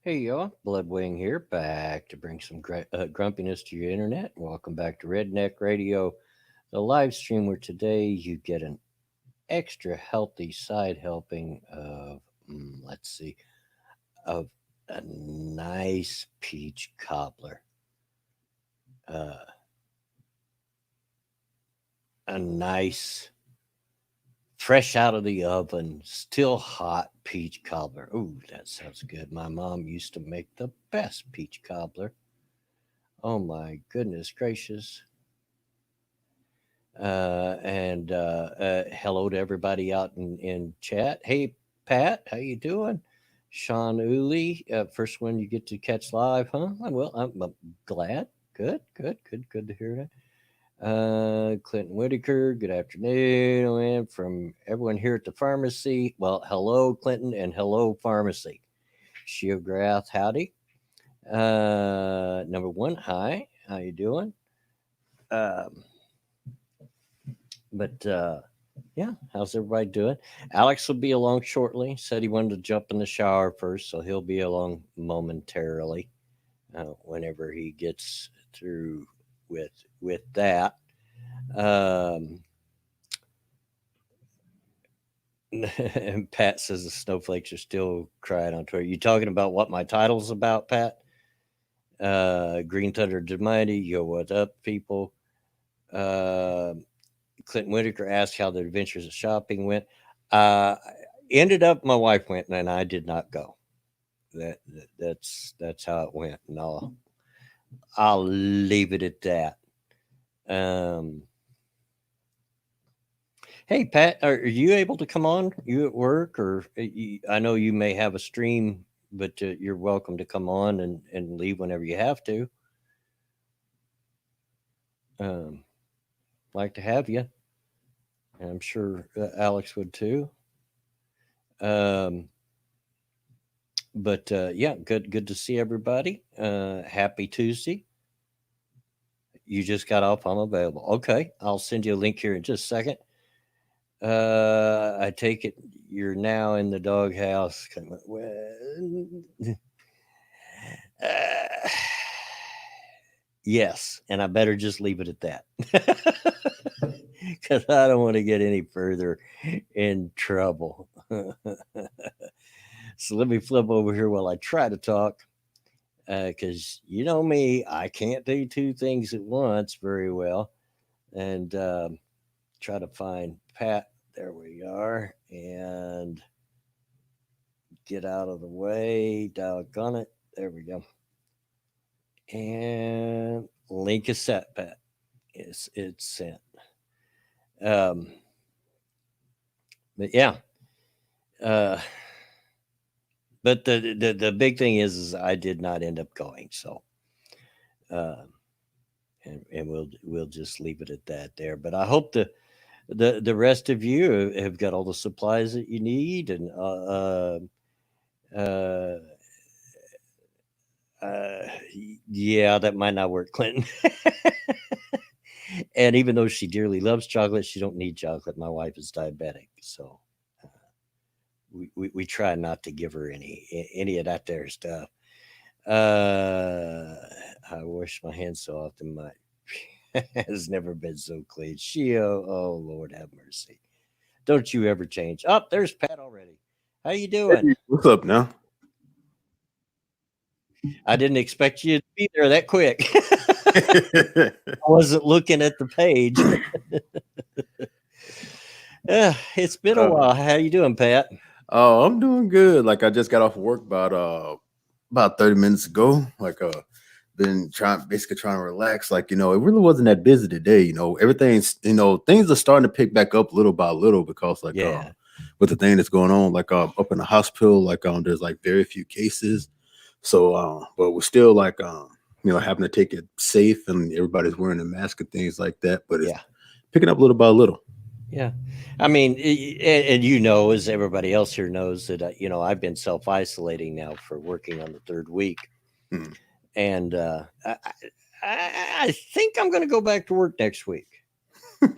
Hey y'all, Bloodwing here, back to bring some grumpiness to your internet. Welcome back to Redneck Radio, the live stream where today you get an extra healthy side helping of, let's see, of a nice peach cobbler. Uh, a nice, fresh out of the oven, still hot peach cobbler. Ooh, that sounds good. My mom used to make the best peach cobbler. Oh my goodness gracious. And hello to everybody out in chat. Hey, Pat, how you doing? Sean Uli, first one you get to catch live, huh? I'm glad. Good to hear that. Clinton Whitaker, good afternoon. And from everyone here at the pharmacy, well, hello, Clinton, and hello, pharmacy. Shiograth, howdy. Number one, hi, how you doing? Um, but yeah, how's everybody doing? Alex will be along shortly. Said he wanted to jump in the shower first, so he'll be along momentarily whenever he gets through with that. Um, and Pat says the snowflakes are still crying on Twitter. You talking about what my title's about, Pat? Green Thunder Mighty, yo, what up, people? Uh, Clinton Whitaker asked how the adventures of shopping went. Uh, Ended up, my wife went, and I did not go. That's how it went, and I'll leave it at that. Um, hey Pat, are you able to come on? You at work, or I know you may have a stream, but you're welcome to come on and leave whenever you have to. Um, like to have you. And I'm sure Alex would too. Um, but yeah, good to see everybody. Happy Tuesday. You just got off. I'm available. Okay, I'll send you a link here in just a second. I take it you're now in the doghouse. Uh, yes, and I better just leave it at that because I don't want to get any further in trouble. So let me flip over here while I try to talk because you know me, I can't do two things at once very well. And try to find Pat. There we are. And get out of the way. Doggone it. There we go. And link is set, Pat. It's sent. Um, but yeah. Uh, but the big thing is I did not end up going. So uh, and we'll just leave it at that there. But I hope the rest of you have got all the supplies that you need and uh, uh, yeah, that might not work, Clinton. And even though she dearly loves chocolate, she don't need chocolate. My wife is diabetic, so uh, we try not to give her any of that there stuff. Uh, I wash my hands so often, my has never been so clean. She, oh Lord, have mercy. Don't you ever change. Oh, there's Pat already. How you doing? Hey, what's up now? I didn't expect you to be there that quick. I wasn't looking at the page. It's been a uh, while. How you doing, Pat? oh, I'm doing good. Like I just got off work about 30 minutes ago. Been basically trying to relax. Like, it really wasn't that busy today. Everything's things are starting to pick back up little by little because Yeah. with the thing that's going on, up in the hospital, there's like very few cases. So but we're still having to take it safe and everybody's wearing a mask and things like that. But it's Yeah. picking up little by little. Yeah. I mean, and you know, as everybody else here knows, that, I've been self isolating now for working on the third week. Hmm. And I think I'm going to go back to work next week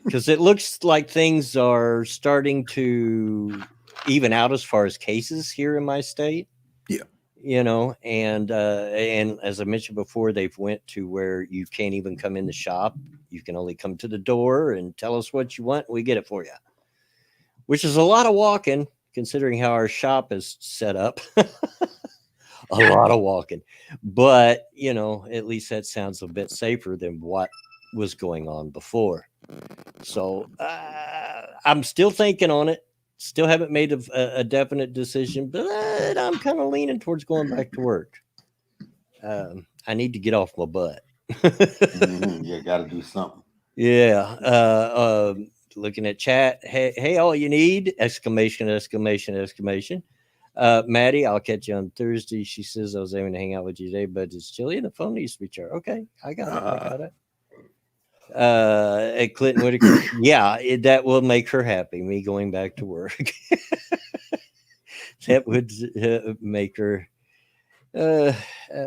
because it looks like things are starting to even out as far as cases here in my state. Yeah. and as I mentioned before, they've went to where you can't even come in the shop. You can only come to the door and tell us what you want. We get it for you, which is a lot of walking considering how our shop is set up. A lot of walking, but at least that sounds a bit safer than what was going on before. So I'm still thinking on it. Still haven't made a definite decision, but I'm kind of leaning towards going back to work. I need to get off my butt. You got to do something. Yeah. Looking at chat. Hey, all you need! Exclamation! Exclamation! Exclamation! Maddie, I'll catch you on Thursday. She says I was aiming to hang out with you today, but it's chilly and the phone needs to be charged. Okay, I got it. At Clinton Whitaker, yeah, that will make her happy. Me going back to work, that would make her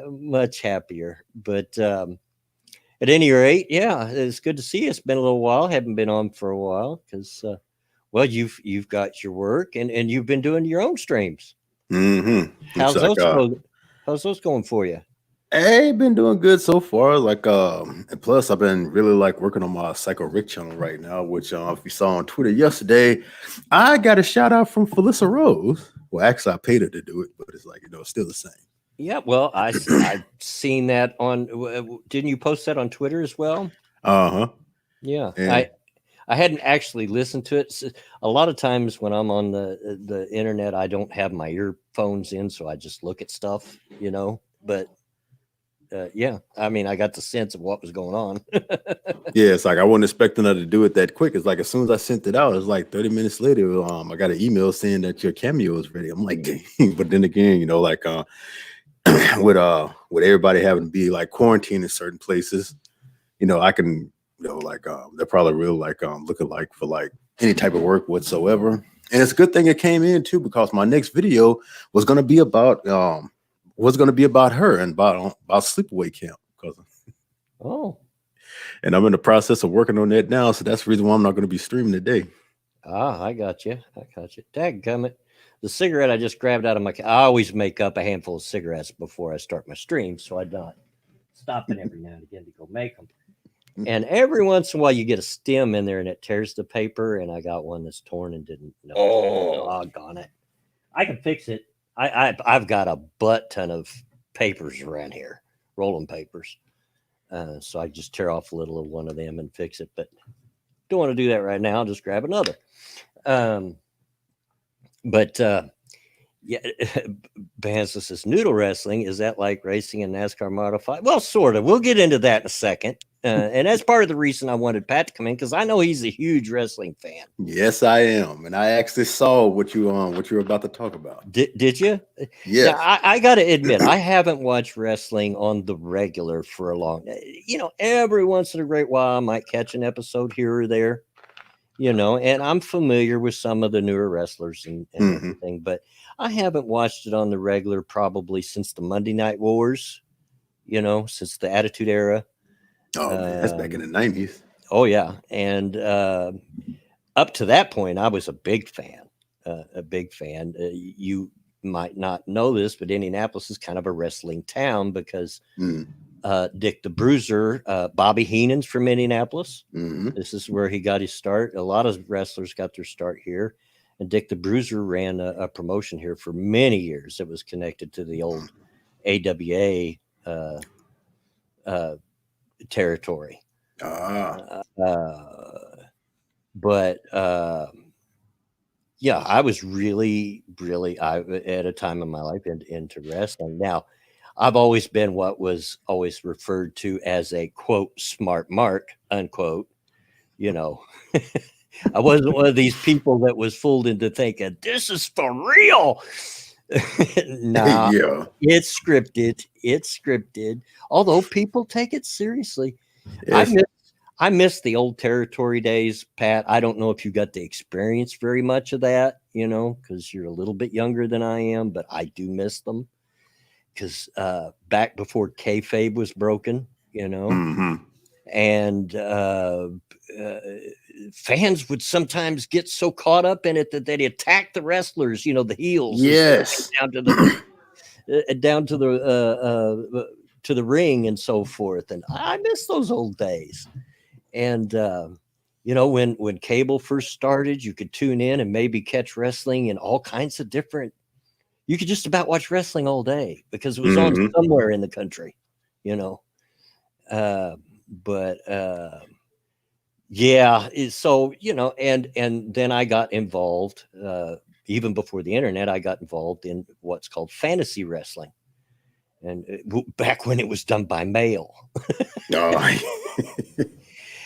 much happier. But at any rate, yeah, it's good to see you. It's been a little while. Haven't been on for a while because, well, you've got your work and you've been doing your own streams. Mm-hmm. How's those going for you? Hey, been doing good so far. And plus I've been really working on my Psycho Rick channel right now, which if you saw on Twitter yesterday, I got a shout out from Felissa Rose. Well, actually I paid her to do it, but it's still the same. Yeah, well, I've seen that on. Didn't you post that on Twitter as well? Yeah, and I hadn't actually listened to it. A lot of times when I'm on the internet, I don't have my earphones in, so I just look at stuff, But yeah, I mean, I got the sense of what was going on. Yeah, it's I wasn't expecting her to do it that quick. It's as soon as I sent it out, it's 30 minutes later. I got an email saying that your cameo is ready. I'm like, dang. But then again, with everybody having to be quarantined in certain places, I can, they're probably real looking for any type of work whatsoever. And it's a good thing it came in too, because my next video was going to be about her and about sleepaway camp. And I'm in the process of working on that now, so that's the reason why I'm not going to be streaming today. I got you. Dadgummit. The cigarette I just grabbed out of I always make up a handful of cigarettes before I start my stream, so I'm not stopping every now and again to go make them. And every once in a while you get a stem in there and it tears the paper, and I got one that's torn and didn't know. Doggone it. I can fix it. I've got a butt ton of papers around here, rolling papers. So I just tear off a little of one of them and fix it, but don't want to do that right now. I'll just grab another. Yeah, Banza says Noodle Wrestling, is that like racing in NASCAR modified? Well, sort of. We'll get into that in a second. And that's part of the reason I wanted Pat to come in, because I know he's a huge wrestling fan. Yes, I am, and I actually saw what you were about to talk about. Did you? Yeah. I got to admit, I haven't watched wrestling on the regular for a long. Every once in a great while, I might catch an episode here or there. And I'm familiar with some of the newer wrestlers and everything, but I haven't watched it on the regular probably since the Monday Night Wars. Since the Attitude Era. Oh, man, that's back in the 90s. Oh, yeah. And up to that point, I was a big fan. You might not know this, but Indianapolis is kind of a wrestling town because Dick the Bruiser, Bobby Heenan's from Indianapolis. This is where he got his start. A lot of wrestlers got their start here. And Dick the Bruiser ran a promotion here for many years that was connected to the old AWA territory. But yeah, I was really at a time in my life into wrestling. Now, I've always been what was always referred to as a quote smart mark, unquote. I wasn't one of these people that was fooled into thinking this is for real. Nah, yeah. It's scripted. Although people take it seriously. Yes. I miss the old territory days, Pat. I don't know if you got to experience very much of that, because you're a little bit younger than I am, but I do miss them. Because back before kayfabe was broken, and fans would sometimes get so caught up in it that they'd attack the wrestlers, the heels. Yes. Down to the down to the ring and so forth. And I miss those old days. And when cable first started, you could tune in and maybe catch wrestling in all kinds of different. You could just about watch wrestling all day because it was on somewhere in the country, But yeah, so and then I got involved. Even before the internet, I got involved in what's called fantasy wrestling, and back when it was done by mail.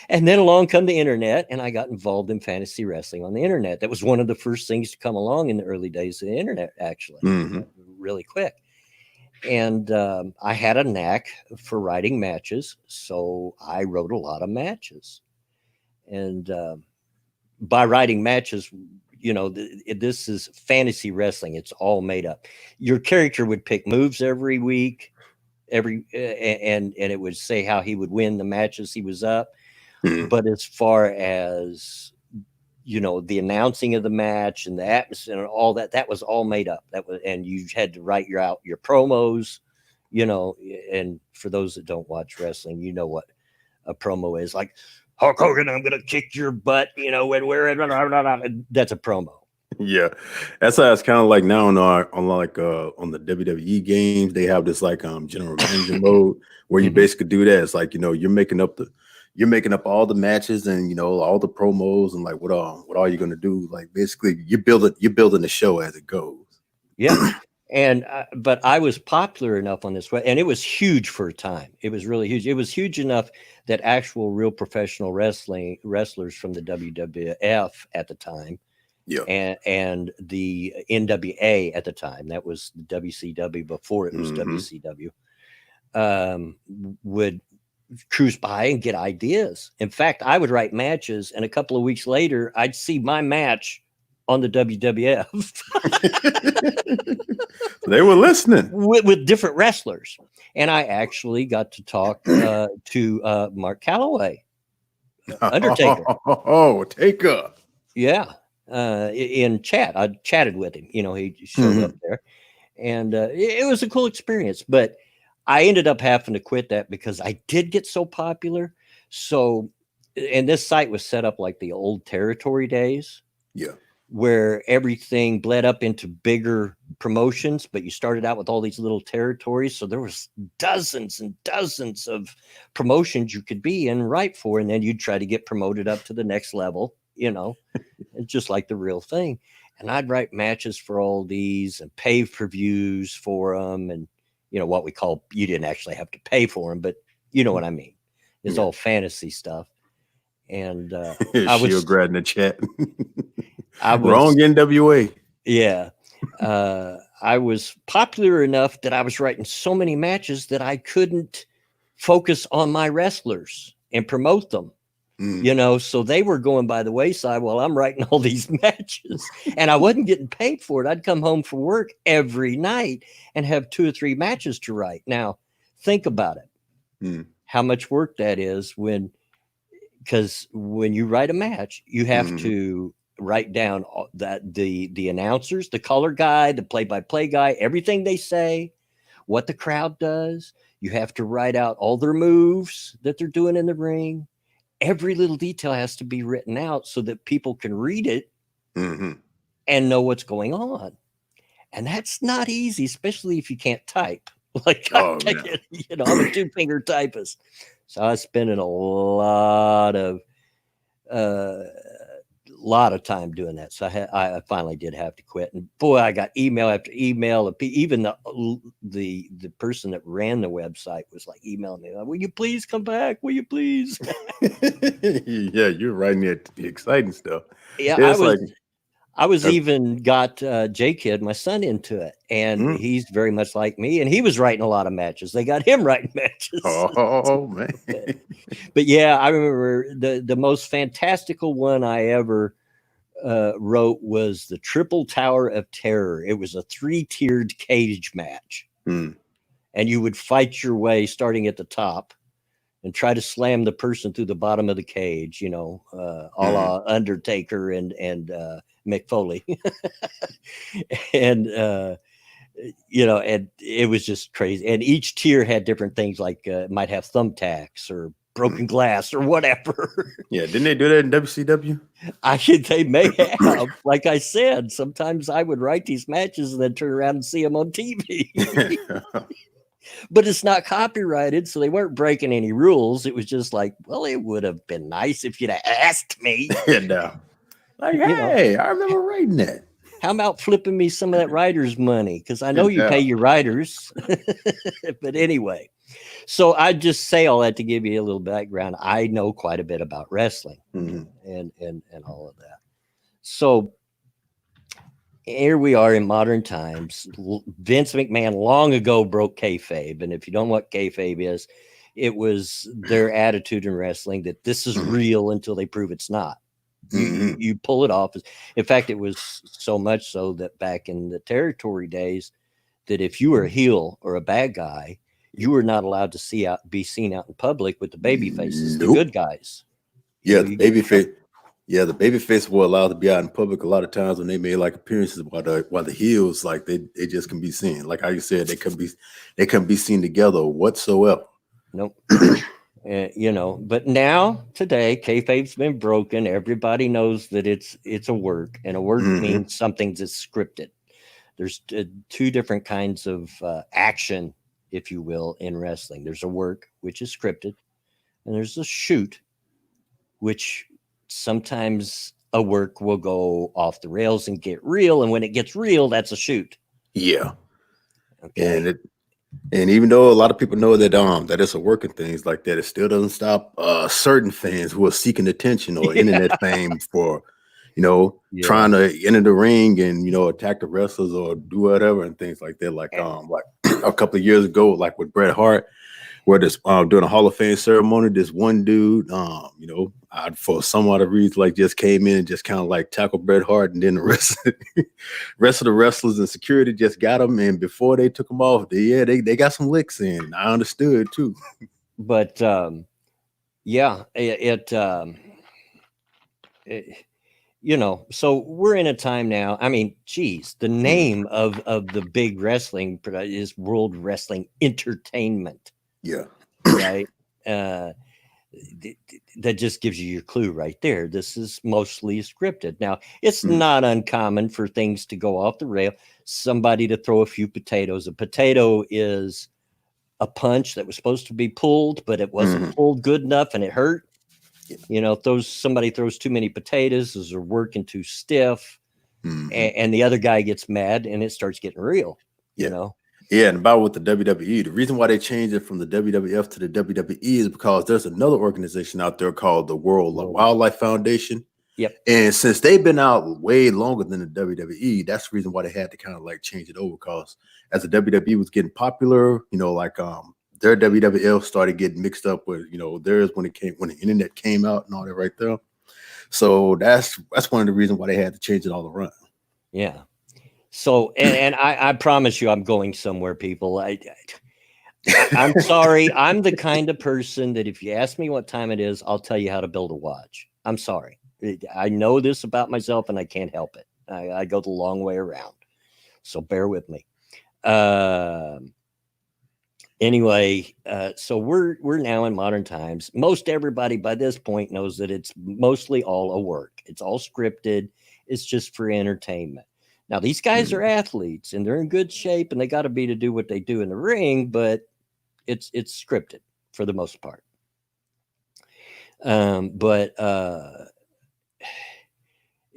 And then along come the internet, and I got involved in fantasy wrestling on the internet. That was one of the first things to come along in the early days of the internet, actually, really quick. And I had a knack for writing matches, so I wrote a lot of matches. And by writing matches, this is fantasy wrestling. It's all made up. Your character would pick moves every week, and it would say how he would win the matches he was up. But as far as the announcing of the match and the atmosphere and all that was all made up. And you had to write your promos, and for those that don't watch wrestling, you know what a promo is. Like, Hulk Hogan, I'm gonna kick your butt, and that's a promo. Yeah, that's how it's kind of like now on the WWE games. They have this like general manager mode where you basically do that. It's like you're making up all the matches and all the promos and like what are you gonna do? Like basically you're building the show as it goes. Yeah. And but I was popular enough on this, and it was huge for a time. It was really huge. It was huge enough that actual real professional wrestlers from the WWF at the time, and the NWA at the time, that was the WCW before it was WCW, would cruise by and get ideas. In fact, I would write matches, and a couple of weeks later, I'd see my match on the WWF. They were listening with different wrestlers, and I actually got to talk to Mark Calloway, Undertaker. Taker. Yeah, in chat, I chatted with him. He showed up there, and it was a cool experience. But I ended up having to quit that because I did get so popular. So, and this site was set up like the old territory days. Yeah. Where everything bled up into bigger promotions, but you started out with all these little territories. So there was dozens and dozens of promotions you could be in right for. And then you'd try to get promoted up to the next level, just like the real thing. And I'd write matches for all these and pay-per-views for them. And, what we call, you didn't actually have to pay for them, but you know what I mean? It's all fantasy stuff. And I was grad in the chat. Wrong NWA. Yeah. I was popular enough that I was writing so many matches that I couldn't focus on my wrestlers and promote them. So they were going by the wayside while I'm writing all these matches, and I wasn't getting paid for it. I'd come home from work every night and have 2 or 3 matches to write. Now, think about it. How much work that is because when you write a match, you have to write down that the announcers, the color guy, the play-by-play guy, everything they say, what the crowd does. You have to write out all their moves that they're doing in the ring. Every little detail has to be written out so that people can read it and know what's going on. And that's not easy, especially if you can't type. Like I'm a 2-finger typist. So I was spending a lot of time doing that. So I finally did have to quit. And boy, I got email after email. Even the person that ran the website was like emailing me, "Will you please come back? Will you please?" Yeah, you're writing the exciting stuff. Yeah, I was even got J-Kid, my son, into it, and he's very much like me, and he was writing a lot of matches. They got him writing matches. Oh man! But yeah, I remember the most fantastical one I ever wrote was the Triple Tower of Terror. It was a 3-tiered cage match, and you would fight your way starting at the top and try to slam the person through the bottom of the cage, a la Undertaker and Mick Foley. And you know, and it was just crazy. And each tier had different things, like might have thumbtacks or broken glass or whatever. Yeah, didn't they do that in WCW? They may have. Like I said, sometimes I would write these matches and then turn around and see them on TV. But it's not copyrighted, so they weren't breaking any rules. It was just like, well, it would have been nice if you'd have asked me. No. Like, hey, I remember writing that. How about flipping me some of that writer's money? Because I know you pay your writers. But anyway, so I just say all that to give you a little background. I know quite a bit about wrestling and all of that. So here we are in modern times. Vince McMahon long ago broke kayfabe. And if you don't know what kayfabe is, it was their attitude in wrestling that this is real until they prove it's not. You pull it off. In fact, it was so much so that back in the territory days, that if you were a heel or a bad guy, you were not allowed to be seen out in public with the baby faces, the good guys. Yeah, the babyface. Yeah, the babyface were allowed to be out in public a lot of times when they made like appearances, while the heels, like they just can be seen. Like how you said, they couldn't be seen together whatsoever. Nope. You know, but now today, kayfabe's been broken. Everybody knows that it's a work, and a work means something that's scripted. There's two different kinds of action, if you will, in wrestling. There's a work, which is scripted, and there's a shoot, which sometimes a work will go off the rails and get real, and when it gets real, that's a shoot. Yeah. Okay. And even though a lot of people know that that it's a work and things like that, it still doesn't stop certain fans who are seeking attention or internet fame for, trying to enter the ring and attack the wrestlers or do whatever and things like that. Like like a couple of years ago, like with Bret Hart, where this during a Hall of Fame ceremony, this one dude, for some other reason, like just came in and just kind of like tackled Bret Hart, and then the rest of the wrestlers and security just got him. And before they took him off, they got some licks in. I understood too. But so we're in a time now. I mean, geez, the name of the big wrestling is World Wrestling Entertainment. Yeah. Right. That just gives you your clue right there. This is mostly scripted. Now, it's not uncommon for things to go off the rail. Somebody to throw a few potatoes. A potato is a punch that was supposed to be pulled, but it wasn't pulled good enough and it hurt. Somebody throws too many potatoes, as they're working too stiff, and the other guy gets mad and it starts getting real. Yeah, and about with the WWE, the reason why they changed it from the WWF to the WWE is because there's another organization out there called the World Wildlife Foundation. Yep. And since they've been out way longer than the WWE, that's the reason why they had to kind of like change it over, because as the WWE was getting popular, their WWF started getting mixed up with, theirs when the internet came out and all that right there. So that's one of the reasons why they had to change it all around. Yeah. So, and I promise you, I'm going somewhere, people. I'm sorry. I'm the kind of person that if you ask me what time it is, I'll tell you how to build a watch. I'm sorry. I know this about myself and I can't help it. I go the long way around. So bear with me. Anyway, so we're now in modern times. Most everybody by this point knows that it's mostly all a work. It's all scripted. It's just for entertainment. Now, these guys are athletes and they're in good shape and they got to be to do what they do in the ring, but it's scripted for the most part.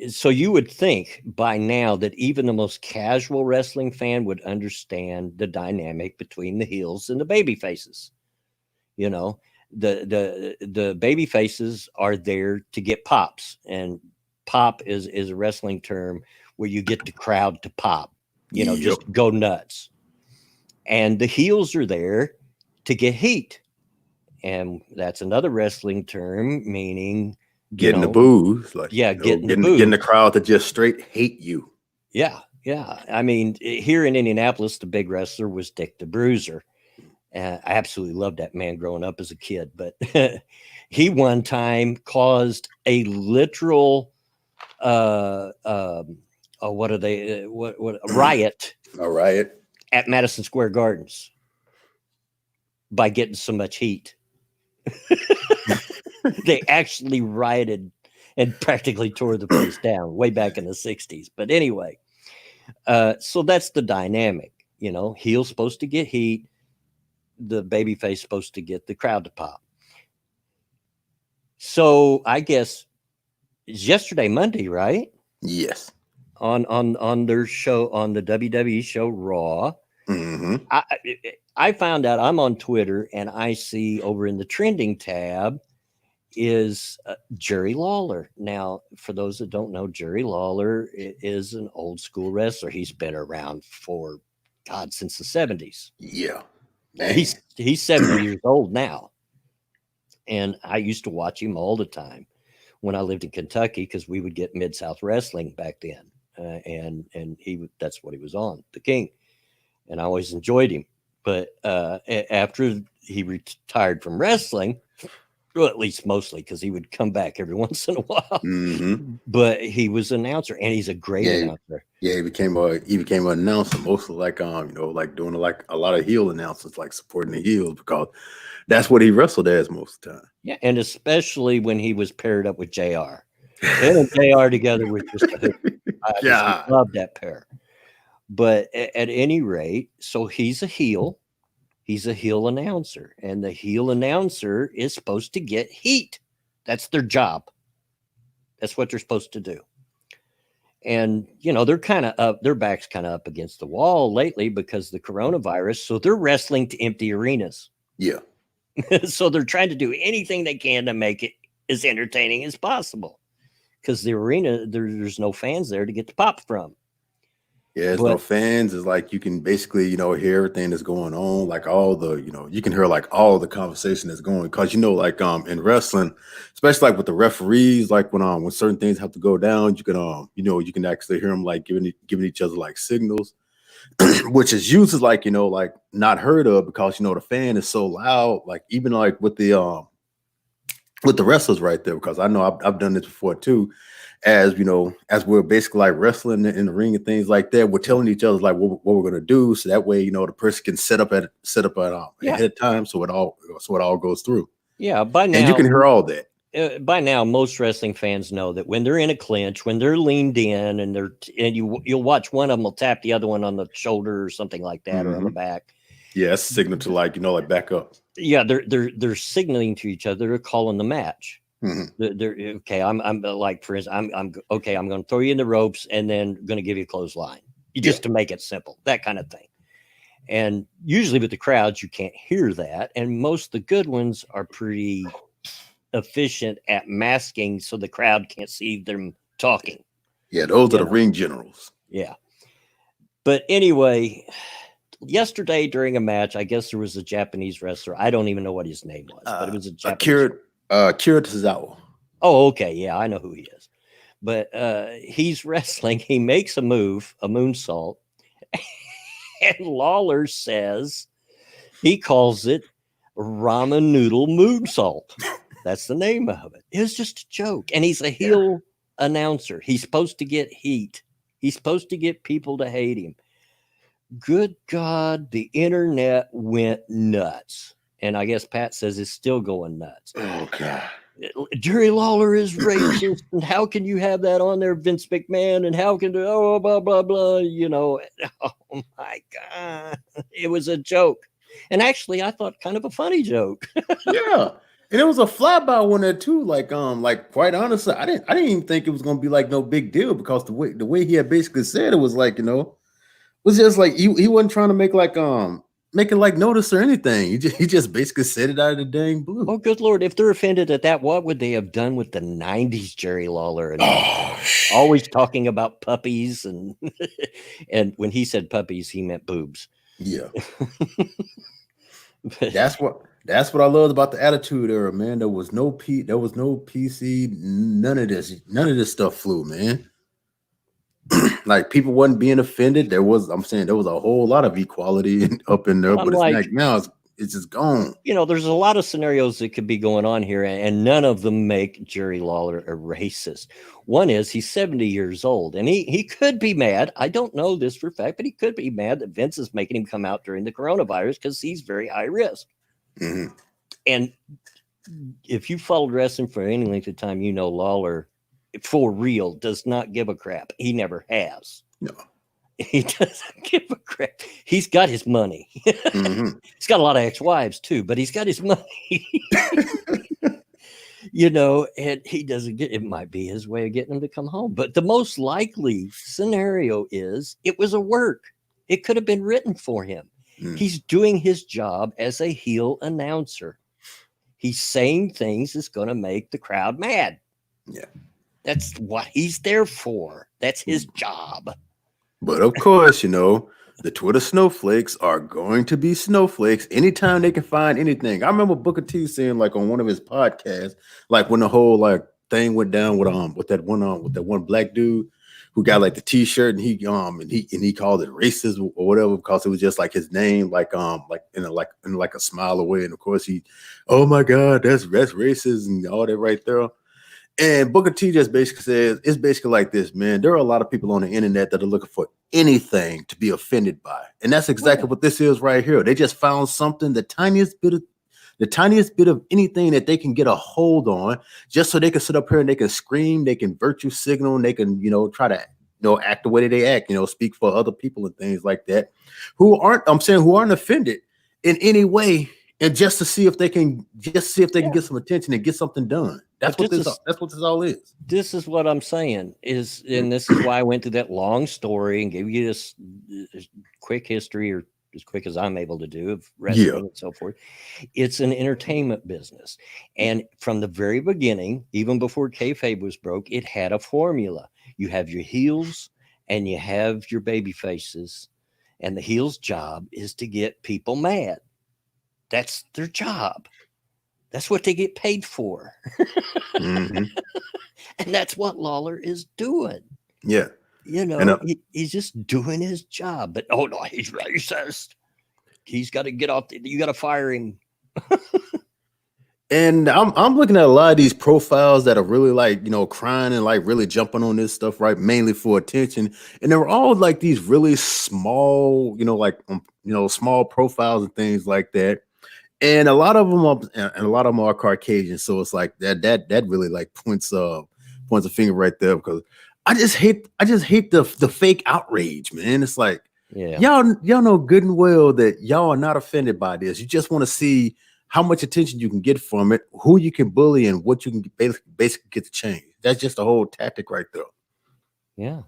So you would think by now that even the most casual wrestling fan would understand the dynamic between the heels and the baby faces. The baby faces are there to get pops, and pop is a wrestling term where you get the crowd to pop, just go nuts. And the heels are there to get heat. And that's another wrestling term meaning getting the boos. Getting the crowd to just straight hate you. Yeah. Yeah. I mean, here in Indianapolis, the big wrestler was Dick the Bruiser. I absolutely loved that man growing up as a kid, but he one time caused a literal a riot. A riot. at Madison Square Gardens by getting so much heat. They actually rioted and practically tore the place down way back in the 60s. But anyway, so that's the dynamic. You know, heel's supposed to get heat. The babyface supposed to get the crowd to pop. So I guess it's yesterday, Monday, right? Yes. On their show, on the WWE show Raw. Mm-hmm. I found out, I'm on Twitter and I see over in the trending tab is Jerry Lawler. Now, for those that don't know, Jerry Lawler is an old school wrestler. He's been around for since the 70s. Yeah. He's 70 years old now. And I used to watch him all the time when I lived in Kentucky, because we would get Mid-South Wrestling back then. And that's what he was on, the King. And I always enjoyed him. But after he retired from wrestling, well, at least mostly, because he would come back every once in a while. Mm-hmm. But he was an announcer, and he's a great announcer. Yeah, he became an announcer, mostly like like doing like a lot of heel announcers, like supporting the heels, because that's what he wrestled as most of the time. Yeah, and especially when he was paired up with JR. Him and JR together was just a hoot. I love that pair. But at any rate, so he's a heel. He's a heel announcer, and the heel announcer is supposed to get heat. That's their job. That's what they're supposed to do. And, you know, they're kind of up, their back's kind of up against the wall lately because of the coronavirus. So they're wrestling to empty arenas. Yeah. So they're trying to do anything they can to make it as entertaining as possible, because the arena, there's no fans there to get the pop from. Yeah, there's no fans. It's like you can basically, hear everything that's going on, like all the, you can hear like all the conversation that's going, because like in wrestling, especially like with the referees, like when certain things have to go down, you can actually hear them like giving each other like signals, which is usually like like not heard of, because the fan is so loud, like even like with the wrestlers right there, because I know I've done this before too. As as we're basically like wrestling in the ring and things like that, we're telling each other like what we're gonna do, so that way the person can set up ahead of time, so it all goes through. Yeah, by now, and you can hear all that. By now, most wrestling fans know that when they're in a clinch, when they're leaned in, and you'll watch one of them will tap the other one on the shoulder or something like that, or on the back. Yeah, it's a signal to like back up. Yeah, they're signaling to each other. They're calling the match. Mm-hmm. Okay, I'm like, for instance, I'm okay. I'm going to throw you in the ropes and then going to give you a clothesline, just to make it simple, that kind of thing. And usually with the crowds, you can't hear that, and most of the good ones are pretty efficient at masking, so the crowd can't see them talking. Yeah, those are the ring generals. Yeah, but anyway, yesterday during a match, I guess there was a Japanese wrestler. I don't even know what his name was, but it was a Japanese. Kira Tozawa. Oh, okay. Yeah, I know who he is. But he's wrestling. He makes a move, a moonsault. And Lawler says he calls it ramen noodle moonsault. That's the name of it. It was just a joke. And he's a heel announcer. He's supposed to get heat. He's supposed to get people to hate him. Good God, the internet went nuts. And I guess Pat says it's still going nuts. Oh, God. Jerry Lawler is racist. And how can you have that on there, Vince McMahon? And how can, blah, blah, blah, Oh, my God. It was a joke. And actually, I thought kind of a funny joke. Yeah. And it was a flyby one there, too. Like quite honestly, I didn't even think it was going to be like no big deal, because the way he had basically said it was like, was just like he wasn't trying to make it notice or anything. He just basically said it out of the dang blue. Oh, good Lord. If they're offended at that, what would they have done with the 90s Jerry Lawler? And always talking about puppies. And and when he said puppies, he meant boobs. Yeah. That's what I loved about the Attitude Era, man. There was no PC, none of this stuff flew, man. Like, people wasn't being offended. There was a whole lot of equality up in there, but it's like now just gone. You know, there's a lot of scenarios that could be going on here, and none of them make Jerry Lawler a racist. One is he's 70 years old, and he could be mad. I don't know this for a fact, but he could be mad that Vince is making him come out during the coronavirus because he's very high risk. Mm-hmm. And if you followed wrestling for any length of time, you know Lawler, for real, does not give a crap. He never has. No. He doesn't give a crap. He's got his money. Mm-hmm. He's got a lot of ex-wives too, but he's got his money. You know, and he doesn't get, it might be his way of getting him to come home. But the most likely scenario is it was a work. It could have been written for him. Mm. He's doing his job as a heel announcer. He's saying things that's going to make the crowd mad. Yeah. That's what he's there for. That's his job. But of course, you know, the Twitter snowflakes are going to be snowflakes anytime they can find anything. I remember Booker T saying, like, on one of his podcasts, like when the whole like thing went down with that one black dude who got like the T-shirt, and he called it racist or whatever because it was just like his name, like in a smile away. And of course oh my God, that's racist and all that right there. And Booker T just basically says, it's basically like this, man. There are a lot of people on the internet that are looking for anything to be offended by. And that's exactly what this is right here. They just found something, the tiniest bit of anything that they can get a hold on, just so they can sit up here and they can scream, they can virtue signal, and they can, you know, try to, you know, act the way that they act, you know, speak for other people and things like that, who aren't offended in any way. And just to see if they can get some attention and get something done. That's what this all is. This is what I'm saying and this is why I went through that long story and gave you this quick history, or as quick as I'm able to do, of wrestling and so forth. It's an entertainment business. And from the very beginning, even before kayfabe was broke, it had a formula. You have your heels and you have your baby faces, and the heels' job is to get people mad. That's their job. That's what they get paid for. Mm-hmm. And that's what Lawler is doing. Yeah. You know, he's just doing his job. But, oh, no, he's racist. He's got to get off. You got to fire him. And I'm looking at a lot of these profiles that are really like, you know, crying and like really jumping on this stuff, right? Mainly for attention. And they're all like these really small, you know, like, small profiles and things like that. And a lot of them are Caucasian. So it's like that really like points a finger right there, because I just hate the fake outrage, man. It's like, y'all know good and well that y'all are not offended by this. You just want to see how much attention you can get from it, who you can bully, and what you can basically get to change. That's just a whole tactic right there. Yeah.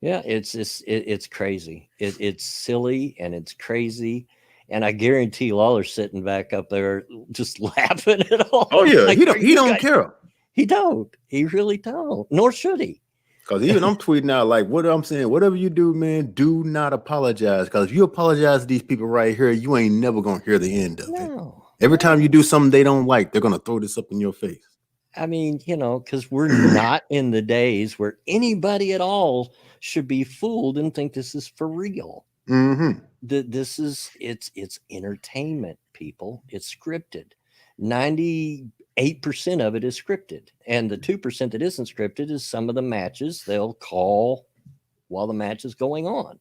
Yeah. It's crazy. It's silly and it's crazy. And I guarantee Lawler's sitting back up there just laughing at all. Oh yeah, like, he don't care. He don't. He really don't. Nor should he. Because even I'm tweeting out, like, what I'm saying, whatever you do, man, do not apologize. Because if you apologize to these people right here, you ain't never gonna hear the end of it. Every time you do something they don't like, they're gonna throw this up in your face. I mean, you know, because we're not in the days where anybody at all should be fooled and think this is for real. Mm-hmm. It's entertainment, people. It's scripted. 98% of it is scripted, and the 2% that isn't scripted is some of the matches they'll call while the match is going on.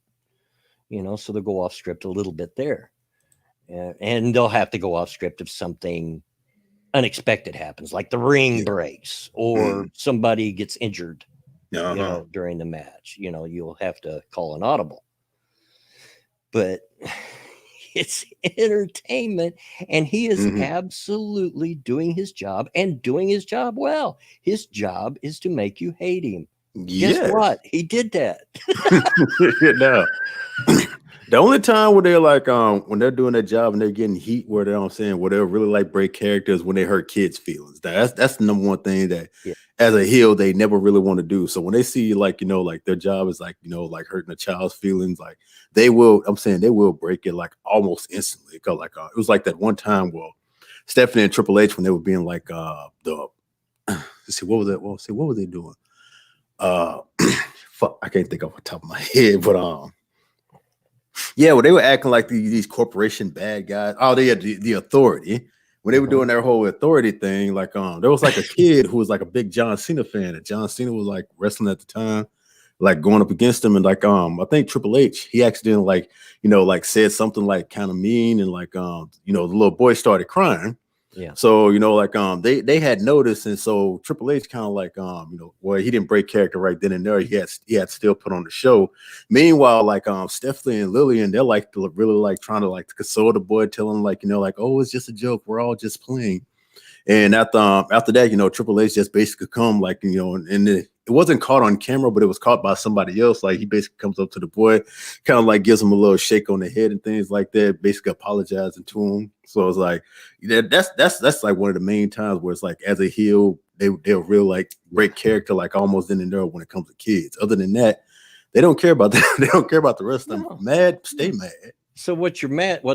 You know, so they'll go off script a little bit there, and they'll have to go off script if something unexpected happens, like the ring breaks or somebody gets injured. You know, during the match. You know, you'll have to call an audible. But it's entertainment, and he is absolutely doing his job and doing his job well. His job is to make you hate him. Yes. Guess what? He did that. No. The only time where they're like, when they're doing their job and they're getting heat, where they're really like break characters, when they hurt kids' feelings. That's the number one thing that as a heel they never really want to do. So when they see like, you know, like their job is like, you know, like hurting a child's feelings, like they will break it like almost instantly. Because like it was like that one time, well, Stephanie and Triple H, when they were being like let's see, what was that? Well, see, what were they doing? Fuck, I can't think off the top of my head, but Yeah, well, they were acting like these corporation bad guys. Oh, they had the authority. When they were doing their whole authority thing, like there was like a kid who was like a big John Cena fan, and John Cena was like wrestling at the time, like going up against him, and like I think Triple H, he accidentally like like said something like kind of mean, and like the little boy started crying. Yeah. So like they had noticed, and so Triple H kind of like well, he didn't break character right then and there. He had still put on the show. Meanwhile, like Stephanie and Lillian, they're like really like trying to like console the boy, tell him like like, oh, it's just a joke. We're all just playing. And after that, Triple H just basically come like and it wasn't caught on camera, but it was caught by somebody else. Like he basically comes up to the boy, kind of like gives him a little shake on the head and things like that, basically apologizing to him. So it's like that's like one of the main times where it's like as a heel, they're real like great character, like almost in the nerve when it comes to kids. Other than that, they don't care about that. They don't care about the rest of them. Mad, stay mad. So what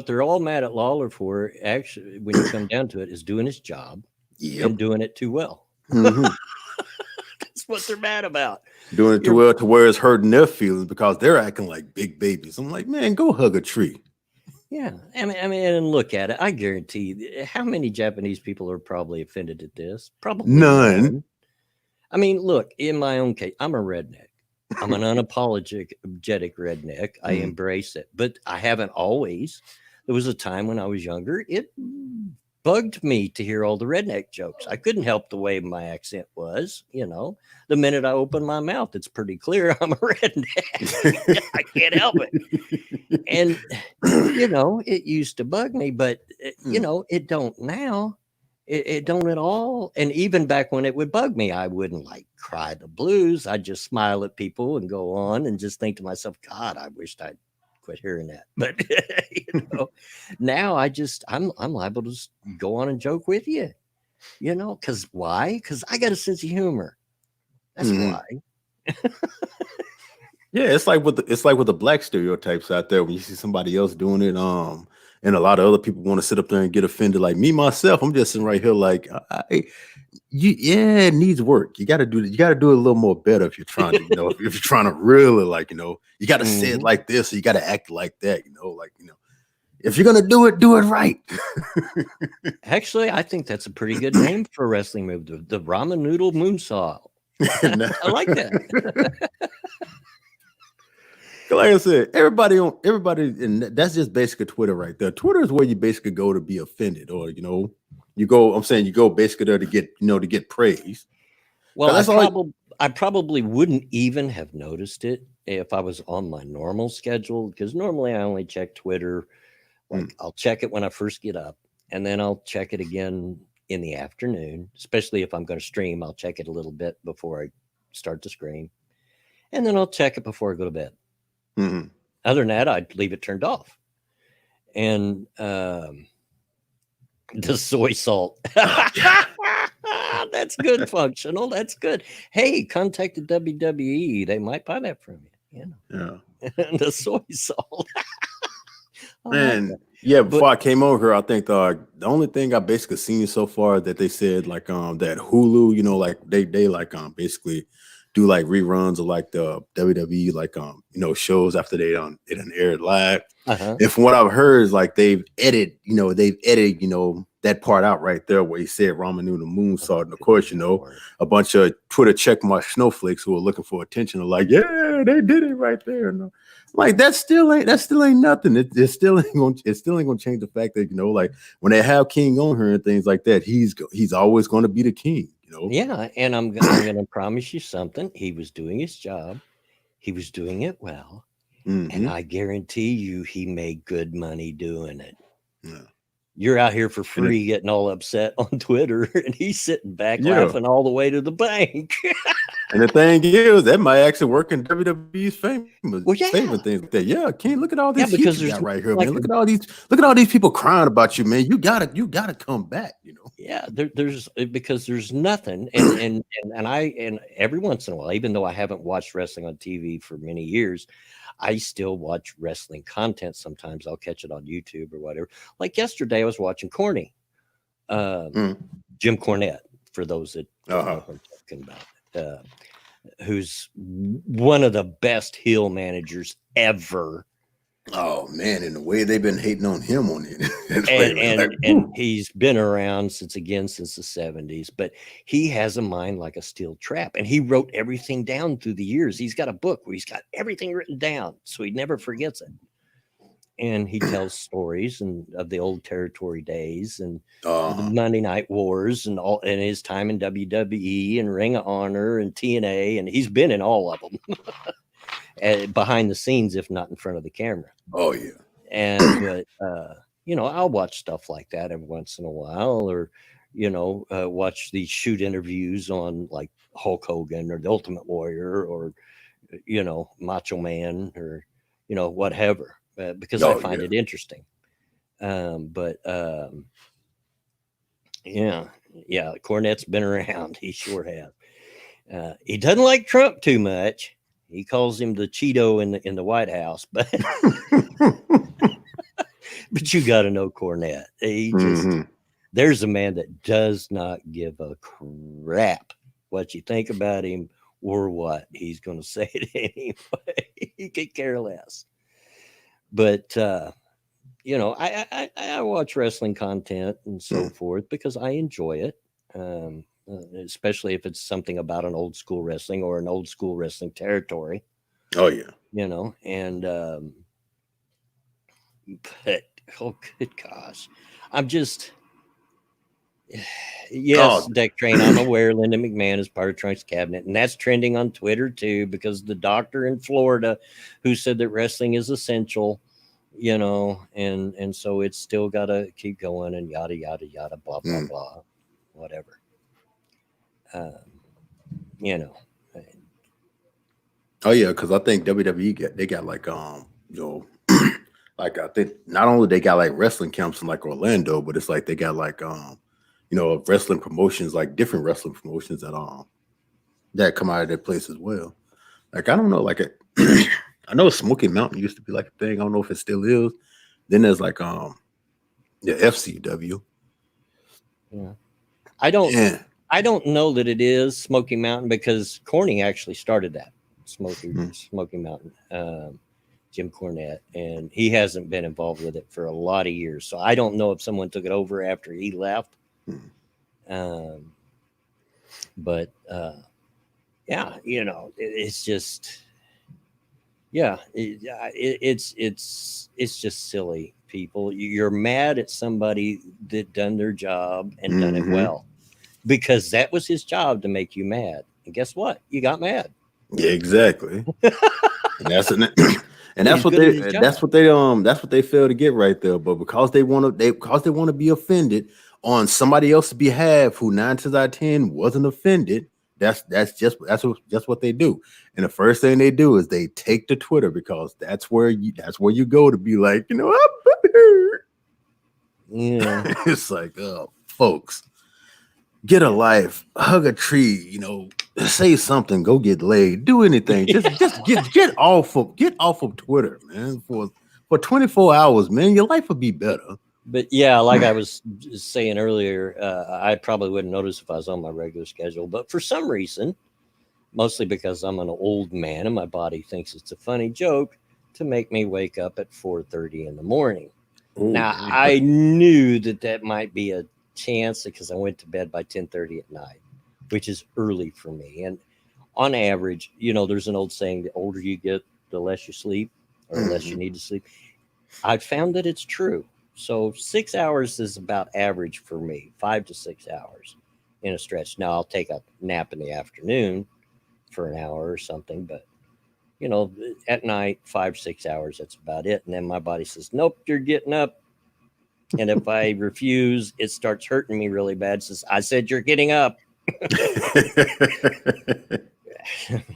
they're all mad at Lawler for, actually, when you come down to it, is doing his job and doing it too well. Mm-hmm. That's what they're mad about. Doing it too well to where it's hurting their feelings because they're acting like big babies. I'm like, man, go hug a tree. Yeah, I mean, and look at it. I guarantee. How many Japanese people are probably offended at this? Probably none. I mean, look, in my own case, I'm a redneck. I'm an unapologetic redneck. I embrace it, but I haven't always. There was a time when I was younger. It bugged me to hear all the redneck jokes. I couldn't help the way my accent was. The minute I open my mouth, it's pretty clear I'm a redneck. I can't help it. And, it used to bug me, but, it don't now. It don't at all. And even back when it would bug me, I wouldn't like cry the blues. I'd just smile at people and go on and just think to myself, God, I wished I'd quit hearing that. But now I'm liable to just go on and joke with you, because why? Because I got a sense of humor. That's why. Yeah, it's like with the black stereotypes out there when you see somebody else doing it, and a lot of other people want to sit up there and get offended. Like me myself, I'm just sitting right here like, it needs work. You got to do it a little more better if you're trying to, if you're trying to really like, you got to say it like this, or you got to act like that, if you're gonna do it right. Actually, I think that's a pretty good name for a wrestling move, the ramen noodle moonsault. I like that. Like I said, everybody, and that's just basically Twitter right there. Twitter is where you basically go to be offended, or you go basically there to get praise. Well, I probably wouldn't even have noticed it if I was on my normal schedule, because normally I only check Twitter. Like I'll check it when I first get up, and then I'll check it again in the afternoon, especially if I'm going to stream. I'll check it a little bit before I start to stream, and then I'll check it before I go to bed. Mm-hmm. Other than that, I'd leave it turned off. And the soy salt. That's good, functional. That's good. Hey, contact the WWE. They might buy that from you. Yeah. The soy salt. Man, yeah. Before I came over here, I think the only thing I basically seen so far that they said like that Hulu, like they like basically do like reruns of like the WWE like shows after they done aired live. And from what I've heard is like they've edited that part out right there where he said ramen noodle moonsault. And of course, a bunch of Twitter checkmark snowflakes who are looking for attention are like, yeah, they did it right there. And like that still ain't nothing. It still ain't gonna change the fact that like when they have King on her and things like that, he's always going to be the king. Yeah, and I'm going to promise you something. He was doing his job. He was doing it well. And I guarantee you he made good money doing it. Yeah. You're out here for free getting all upset on Twitter, and he's sitting back laughing all the way to the bank. And the thing is, that might actually work in WWE's favor things like that. Yeah, King, look at all these heat you got right here, man. Look at all these people crying about you, man. You gotta come back, Yeah, because there's nothing, and every once in a while, even though I haven't watched wrestling on TV for many years, I still watch wrestling content. Sometimes I'll catch it on YouTube or whatever. Like yesterday, I was watching Corny, Jim Cornette, for those that don't know what I'm talking about, who's one of the best heel managers ever. Oh man, and the way they've been hating on him on it. And he's been around since the 70s, but he has a mind like a steel trap, and he wrote everything down through the years. He's got a book where he's got everything written down, so he never forgets it. And he tells stories and of the old territory days and the Monday Night Wars and all, and his time in WWE and Ring of Honor and TNA, and he's been in all of them. Behind the scenes, if not in front of the camera. Oh yeah. But I'll watch stuff like that every once in a while, or watch these shoot interviews on like Hulk Hogan or the Ultimate Warrior or Macho Man or whatever, because I find it interesting. Cornette's been around. He sure has. He doesn't like Trump too much. He calls him the Cheeto in the White House, but but you got to know Cornette. He just there's a man that does not give a crap what you think about him or what he's going to say it anyway. He could care less. But I watch wrestling content and so forth because I enjoy it. Especially if it's something about an old school wrestling or an old school wrestling territory. Oh yeah. But oh good gosh. I'm just Deck Train, I'm aware Linda McMahon is part of Trump's cabinet, and that's trending on Twitter too, because the doctor in Florida who said that wrestling is essential, and so it's still gotta keep going and yada yada yada blah blah blah, whatever. Oh yeah, because I think WWE they got like like I think not only they got like wrestling camps in like Orlando, but it's like they got like wrestling promotions, like different wrestling promotions that come out of their place as well. Like I don't know, like I know Smoky Mountain used to be like a thing. I don't know if it still is. Then there's like the FCW. Yeah. I don't know that it is Smoky Mountain because Corning actually started that Smoky Mountain, Jim Cornette, and he hasn't been involved with it for a lot of years. So I don't know if someone took it over after he left. It's just, it's just silly, people. You're mad at somebody that done their job and done it well, because that was his job to make you mad. And guess what? You got mad. Yeah, exactly. And that's what they fail to get right there. But because they want to be offended on somebody else's behalf who 9 times out of 10 wasn't offended, that's just what they do. And the first thing they do is they take to Twitter, because that's where you go to be like, yeah. It's like, oh, folks, get a life, hug a tree, say something, go get laid, do anything. Just get off of Twitter, man, for 24 hours, man. Your life would be better. But yeah, like I was saying earlier, I probably wouldn't notice if I was on my regular schedule. But for some reason, mostly because I'm an old man and my body thinks it's a funny joke to make me wake up at 4:30 in the morning. Ooh, now, I knew that might be a chance because I went to bed by 10:30 at night, which is early for me. And on average, there's an old saying, the older you get, the less you sleep, or the less you need to sleep. I've found that it's true. So 6 hours is about average for me, 5 to 6 hours in a stretch. Now I'll take a nap in the afternoon for an hour or something, but at night, 5, 6 hours, that's about it. And then my body says, nope, you're getting up. And if I refuse, it starts hurting me really bad. It says, I said, you're getting up.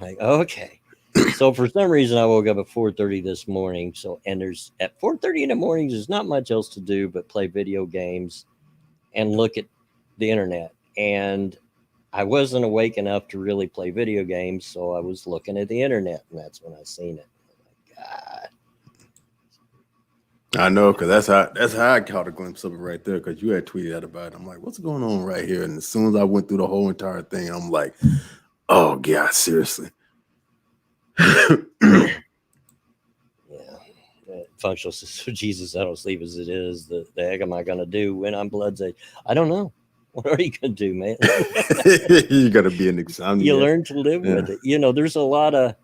Like, okay. So for some reason, I woke up at 4:30 this morning. And there's at 4:30 in the morning, there's not much else to do but play video games and look at the internet. And I wasn't awake enough to really play video games, so I was looking at the internet, and that's when I seen it. God. I know, because that's how I caught a glimpse of it right there, because you had tweeted out about it. I'm like, what's going on right here? And as soon as I went through the whole entire thing, I'm like, oh God, seriously. Yeah, functional system. Jesus, I don't sleep as it is. The heck am I going to do when I'm blood's age? I don't know. What are you going to do, man? You got to be an insomniac. You learn to live with it. You know, there's a lot of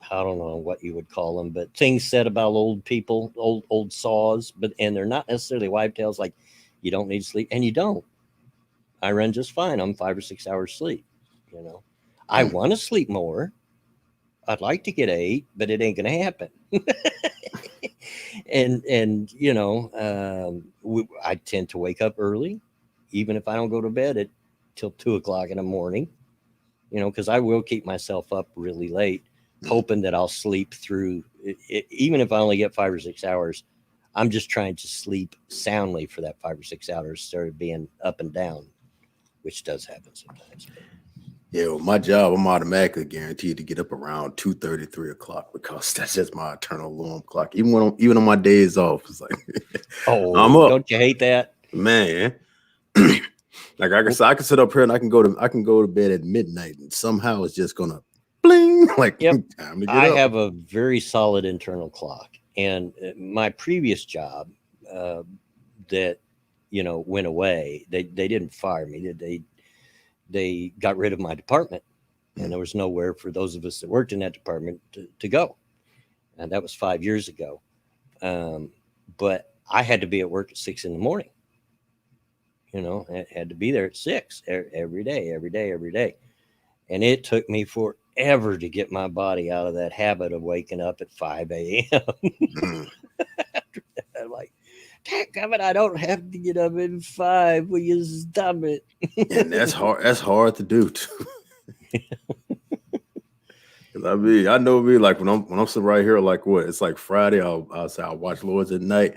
I don't know what you would call them, but things said about old people, old saws, and they're not necessarily wives' tales. Like, you don't need sleep, and you don't. I run just fine. I'm 5 or 6 hours sleep. You know, I want to sleep more. I'd like to get 8, but it ain't gonna happen. and you know, I tend to wake up early, even if I don't go to bed till 2 o'clock in the morning. You know, because I will keep myself up really late, hoping that I'll sleep through it, even if I only get 5 or 6 hours. I'm just trying to sleep soundly for that 5 or 6 hours instead of being up and down, which does happen sometimes. Yeah, well, my job, I'm automatically guaranteed to get up around 2:30, 3 o'clock because that's just my eternal alarm clock. Even on my days off, it's like, I'm up. Don't you hate that, man? Like I can sit up here and I can go to bed at midnight, and somehow it's just gonna bling. Like, yep. Time to get I up. have a very solid internal clock, and my previous job that went away. They didn't fire me. They got rid of my department, and there was nowhere for those of us that worked in that department to go. And that was 5 years ago. But I had to be at work at 6 in the morning. You know, I had to be there at 6 every day. And it took me forever to get my body out of that habit of waking up at 5 a.m. After that, I'm like, damn it, I don't have to get up at 5. Will you stop it? And that's hard. That's hard to do too. I know me, like when I'm sitting right here, like what it's like Friday, I'll say I'll watch Lords at night,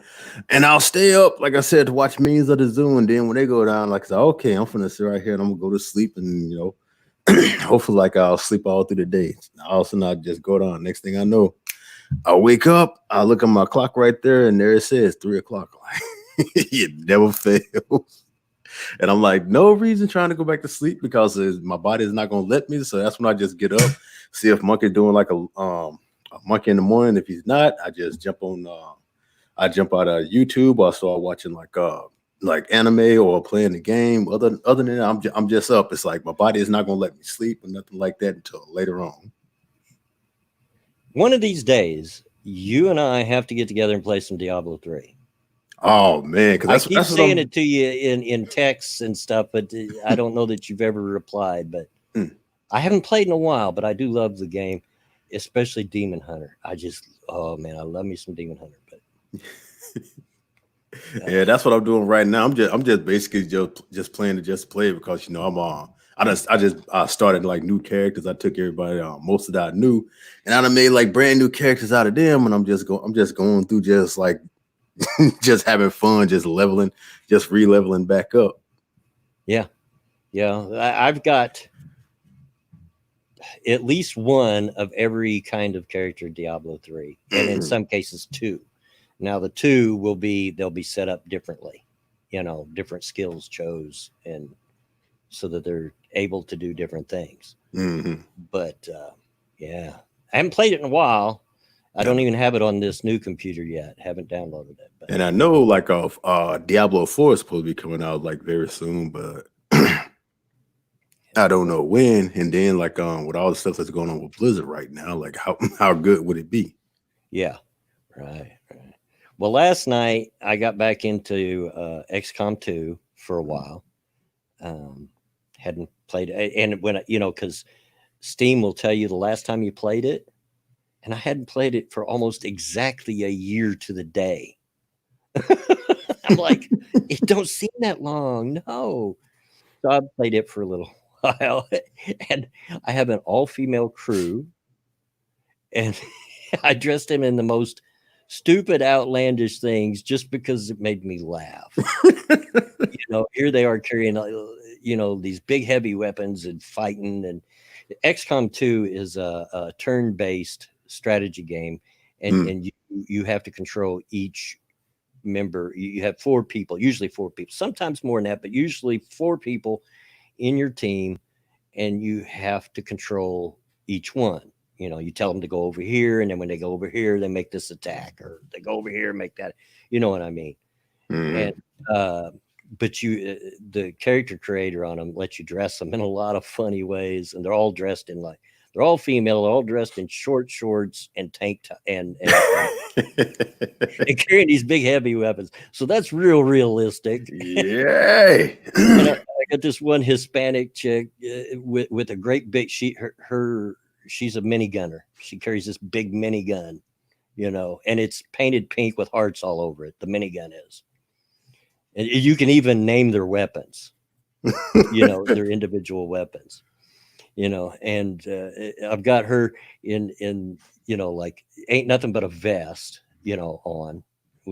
and I'll stay up, like I said, to watch Millions of the Zoo. And then when they go down, like I say, okay, I'm finna sit right here and I'm gonna go to sleep, and hopefully like I'll sleep all through the day. All of a sudden I just go down. Next thing I know, I wake up, I look at my clock right there, and there it says 3 o'clock. It never fails. And I'm like, no reason trying to go back to sleep because my body is not gonna let me. So that's when I just get up, see if Monkey's doing like a Monkey in the morning. If he's not, I just jump on. I jump out of YouTube or start watching like anime or playing the game. Other than that, I'm just up. It's like my body is not gonna let me sleep or nothing like that until later on. One of these days, you and I have to get together and play some Diablo 3. Oh man, because I keep saying it to you in texts and stuff, but I don't know that you've ever replied. But I haven't played in a while, but I do love the game, especially Demon Hunter. Oh man, I love me some Demon Hunter. But yeah, that's what I'm doing right now. I'm just basically just playing to just play because I started like new characters. I took everybody most of that I knew, and I done made like brand new characters out of them, and I'm just going through just like just having fun, just leveling, just re-leveling back up. Yeah. I've got at least one of every kind of character in Diablo 3, and in some cases 2. Now the 2 they'll be set up differently, different skills chose, and so that they're able to do different things. But yeah, I haven't played it in a while. I don't even have it on this new computer yet. Haven't downloaded it. But. And I know like Diablo 4 is supposed to be coming out like very soon, but I don't know when. And then like with all the stuff that's going on with Blizzard right now, like how good would it be? Yeah, right. Well, last night I got back into XCOM 2 for a while. Hadn't played it, and when because Steam will tell you the last time you played it, and I hadn't played it for almost exactly a year to the day. I'm like, it don't seem that long. No. So I played it for a little while, and I have an all-female crew, and I dressed him in the most stupid, outlandish things just because it made me laugh. Here they are carrying, these big, heavy weapons and fighting. And XCOM 2 is a turn-based strategy game, and you have to control each member. You have 4 people, usually 4 people, sometimes more than that, but usually 4 people in your team, and you have to control each one. You know, you tell them to go over here, and then when they go over here, they make this attack, or they go over here, make that. You know what I mean? And but the character creator on them lets you dress them in a lot of funny ways, and they're all dressed in like they're all female, they're all dressed in short shorts and tank top and carrying these big heavy weapons. So that's real realistic. Yay! And I got this one Hispanic chick with a great big she's a minigunner. She carries this big minigun, you know, and it's painted pink with hearts all over it. The minigun is. And you can even name their weapons, you know, their individual weapons, you know, and I've got her in, you know, like ain't nothing but a vest, you know, on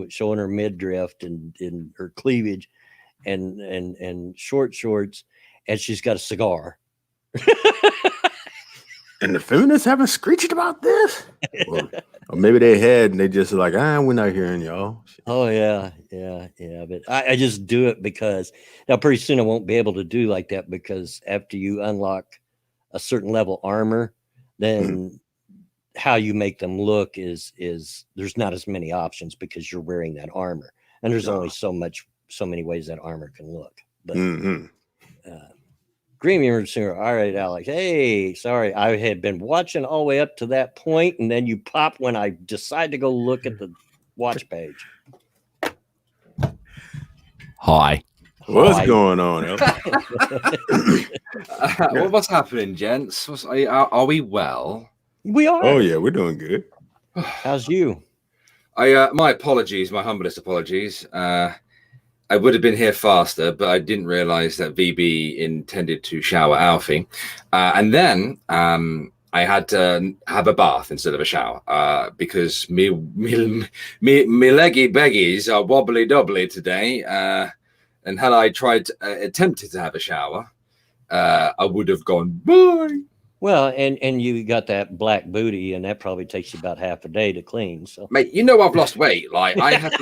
showing her midriff and in her cleavage and short shorts. And she's got a cigar. And the feminists haven't screeched about this? Or maybe they had and they just like, we're not hearing y'all. Oh, yeah. But I just do it because now pretty soon I won't be able to do like that because after you unlock a certain level armor, then how you make them look is there's not as many options because you're wearing that armor. And there's only so many ways that armor can look. But Green Emergency. All right, Alec. Hey, sorry. I had been watching all the way up to that point, and then you pop when I decide to go look at the watch page. Hi. What's going on, What's happening, gents? Are we well? We are. Oh, yeah, we're doing good. How's you? My apologies, my humblest apologies. I would have been here faster, but I didn't realize that VB intended to shower Alfie. And then I had to have a bath instead of a shower because me leggy beggies are wobbly dobbly today. And had I attempted to have a shower, I would have gone, bye. Well, and you got that black booty, and that probably takes you about half a day to clean. So, mate, you know I've lost weight. Like I had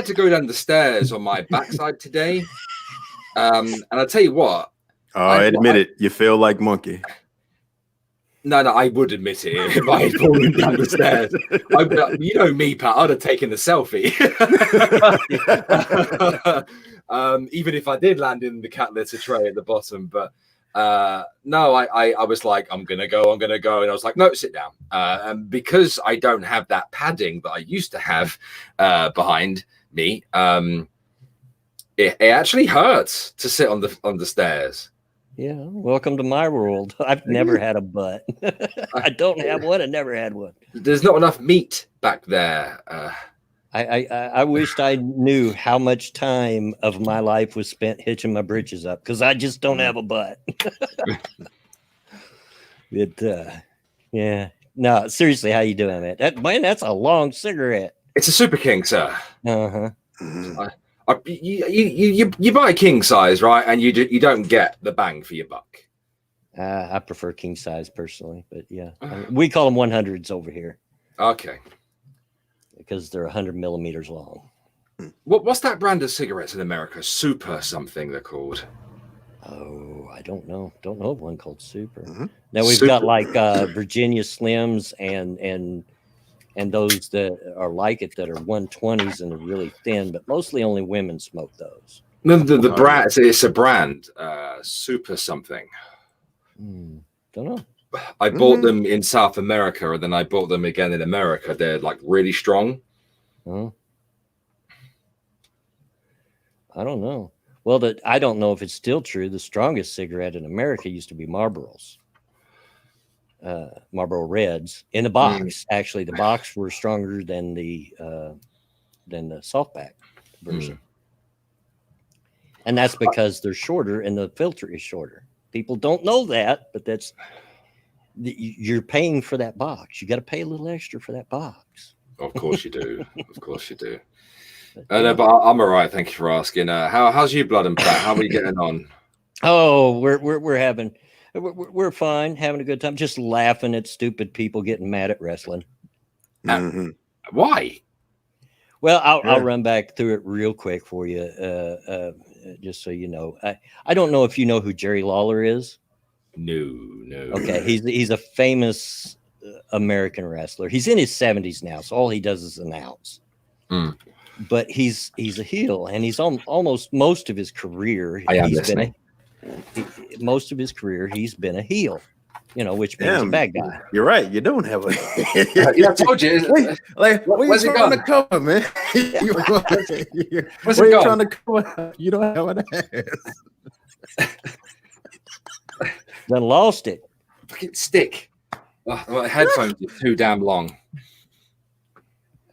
to go down the stairs on my backside today. And I tell you what, I admit it. You feel like monkey. No, I would admit it if I had fallen down the stairs. You know me, Pat. I'd have taken the selfie. Even if I did land in the cat litter tray at the bottom, but. No, I was like, I'm gonna go, and I was like, no, sit down. And because I don't have that padding that I used to have behind me, it actually hurts to sit on the stairs. Yeah, welcome to my world. I've never had a butt. I don't have one. I never had one. There's not enough meat back there. I wished I knew how much time of my life was spent hitching my britches up because I just don't have a butt. Yeah. No, seriously, how you doing, man? That's a long cigarette. It's a Super King, sir. Uh-huh. You buy king size, right? And you don't get the bang for your buck. I prefer king size personally, but yeah, we call them 100s over here. Okay. Because they're 100 millimeters long. What's that brand of cigarettes in America? Super something they're called. Oh, I don't know. Don't know of one called Super. Now we've got like Virginia Slims and those that are like it that are 120s and they're really thin, but mostly only women smoke those. No, the brand. It's a brand. Super something. Don't know. I bought them in South America, and then I bought them again in America. They're like really strong. I don't know. Well, I don't know if it's still true. The strongest cigarette in America used to be Marlboros. Marlboro Reds in the box. Actually, the box were stronger than the softback version, and that's because they're shorter and the filter is shorter. People don't know that, but you're paying for that box. You got to pay a little extra for that box. Of course you do. Of course you do. But I'm all right. Thank you for asking. How's you, Blood and Pat? How are we getting on? Oh, we're fine, having a good time, just laughing at stupid people getting mad at wrestling. Why? Well, I'll run back through it real quick for you, just so you know. I don't know if you know who Jerry Lawler is. No. Okay, he's a famous American wrestler. He's in his 70s now, so all he does is announce. But he's a heel, and he's on almost most of his career. Most of his career, he's been a heel. Which means a bad guy. You're right. You don't have a. I told you. What are you trying to cover, man? What's it trying to cover? You don't have an ass. Then lost it. Fucking stick. Oh, the headphones are too damn long.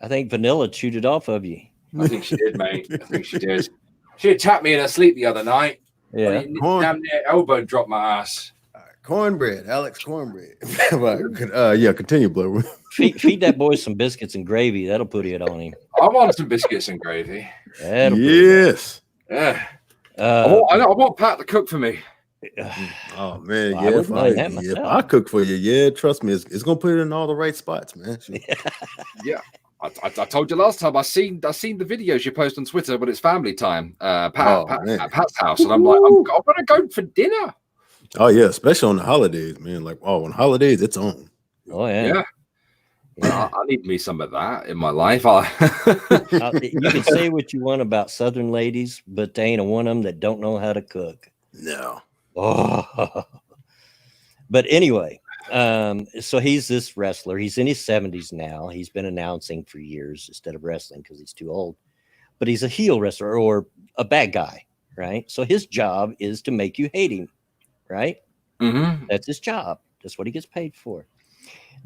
I think Vanilla chewed it off of you. I think she did, mate. I think she did. She attacked me in her sleep the other night. Yeah. Damn near elbow dropped my ass. Cornbread, Alex Cornbread. Yeah, continue, Blue. Feed that boy some biscuits and gravy. That'll put it on him. I want some biscuits and gravy. Yes. Yeah. I want Pat to cook for me. Oh man, if I cook for you, trust me, it's gonna put it in all the right spots, man. Yeah. I told you last time. I seen the videos you post on Twitter, but it's family time. At Pat's house, and I'm like, I'm gonna go for dinner. Oh yeah, especially on the holidays, man. Like, on holidays, it's on. Oh yeah. I need me some of that in my life. You can say what you want about Southern ladies, but they ain't a one of them that don't know how to cook. No. Oh. But anyway, so he's this wrestler. He's in his 70s now. He's been announcing for years instead of wrestling because he's too old. But he's a heel wrestler or a bad guy, right? So his job is to make you hate him. Right? Mm-hmm. That's his job. That's what he gets paid for.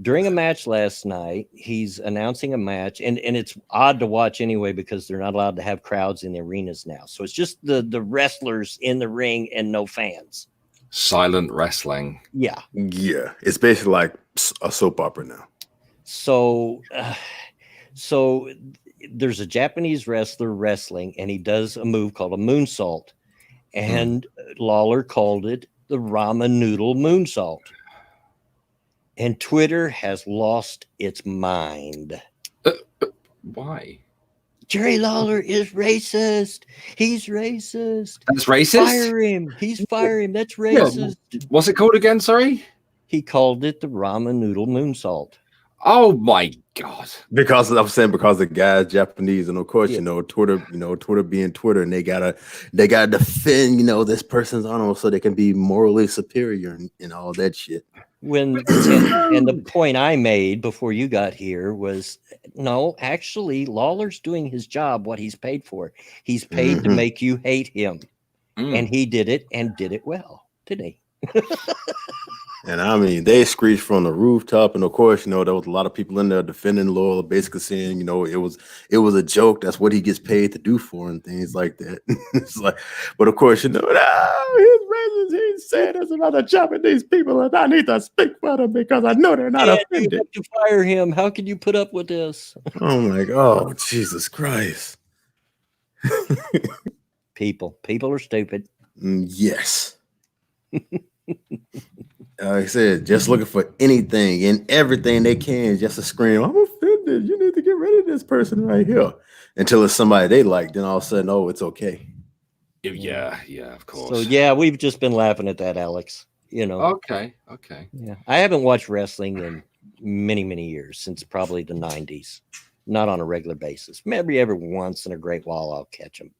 During a match last night, he's announcing a match, and it's odd to watch anyway because they're not allowed to have crowds in the arenas now. So it's just the wrestlers in the ring and no fans. Silent wrestling. Yeah. Yeah. It's basically like a soap opera now. So there's a Japanese wrestler wrestling, and he does a move called a moonsault, and Lawler called it the ramen noodle moonsault. And Twitter has lost its mind. Why? Jerry Lawler is racist. He's racist. That's racist? Fire him. Fire him. That's racist. What's it called again? Sorry? He called it the ramen noodle moonsault. Oh my God. Because the guy's Japanese, and of course, Twitter being Twitter, and they gotta defend, this person's honor so they can be morally superior and all that shit. And the point I made before you got here was, no, actually, Lawler's doing his job, what he's paid for. He's paid to make you hate him. And he did it and did it well, didn't he? And I mean, they screeched from the rooftop, and of course, there was a lot of people in there defending Lawler, basically saying, it was a joke. That's what he gets paid to do for, and things like that. It's like, but of course, he's racist. He's saying this about the Japanese people, and I need to speak for them because I know they're not offended. You have to fire him. How can you put up with this? Oh my God, Jesus Christ! People are stupid. Yes. Like I said, just looking for anything and everything they can just to scream, I'm offended. You need to get rid of this person right here. Until it's somebody they like, then all of a sudden, oh, it's okay. Yeah, of course. So yeah, we've just been laughing at that, Alex. Okay. Yeah, I haven't watched wrestling in many, many years, since probably the 90s. Not on a regular basis. Maybe every once in a great while I'll catch them.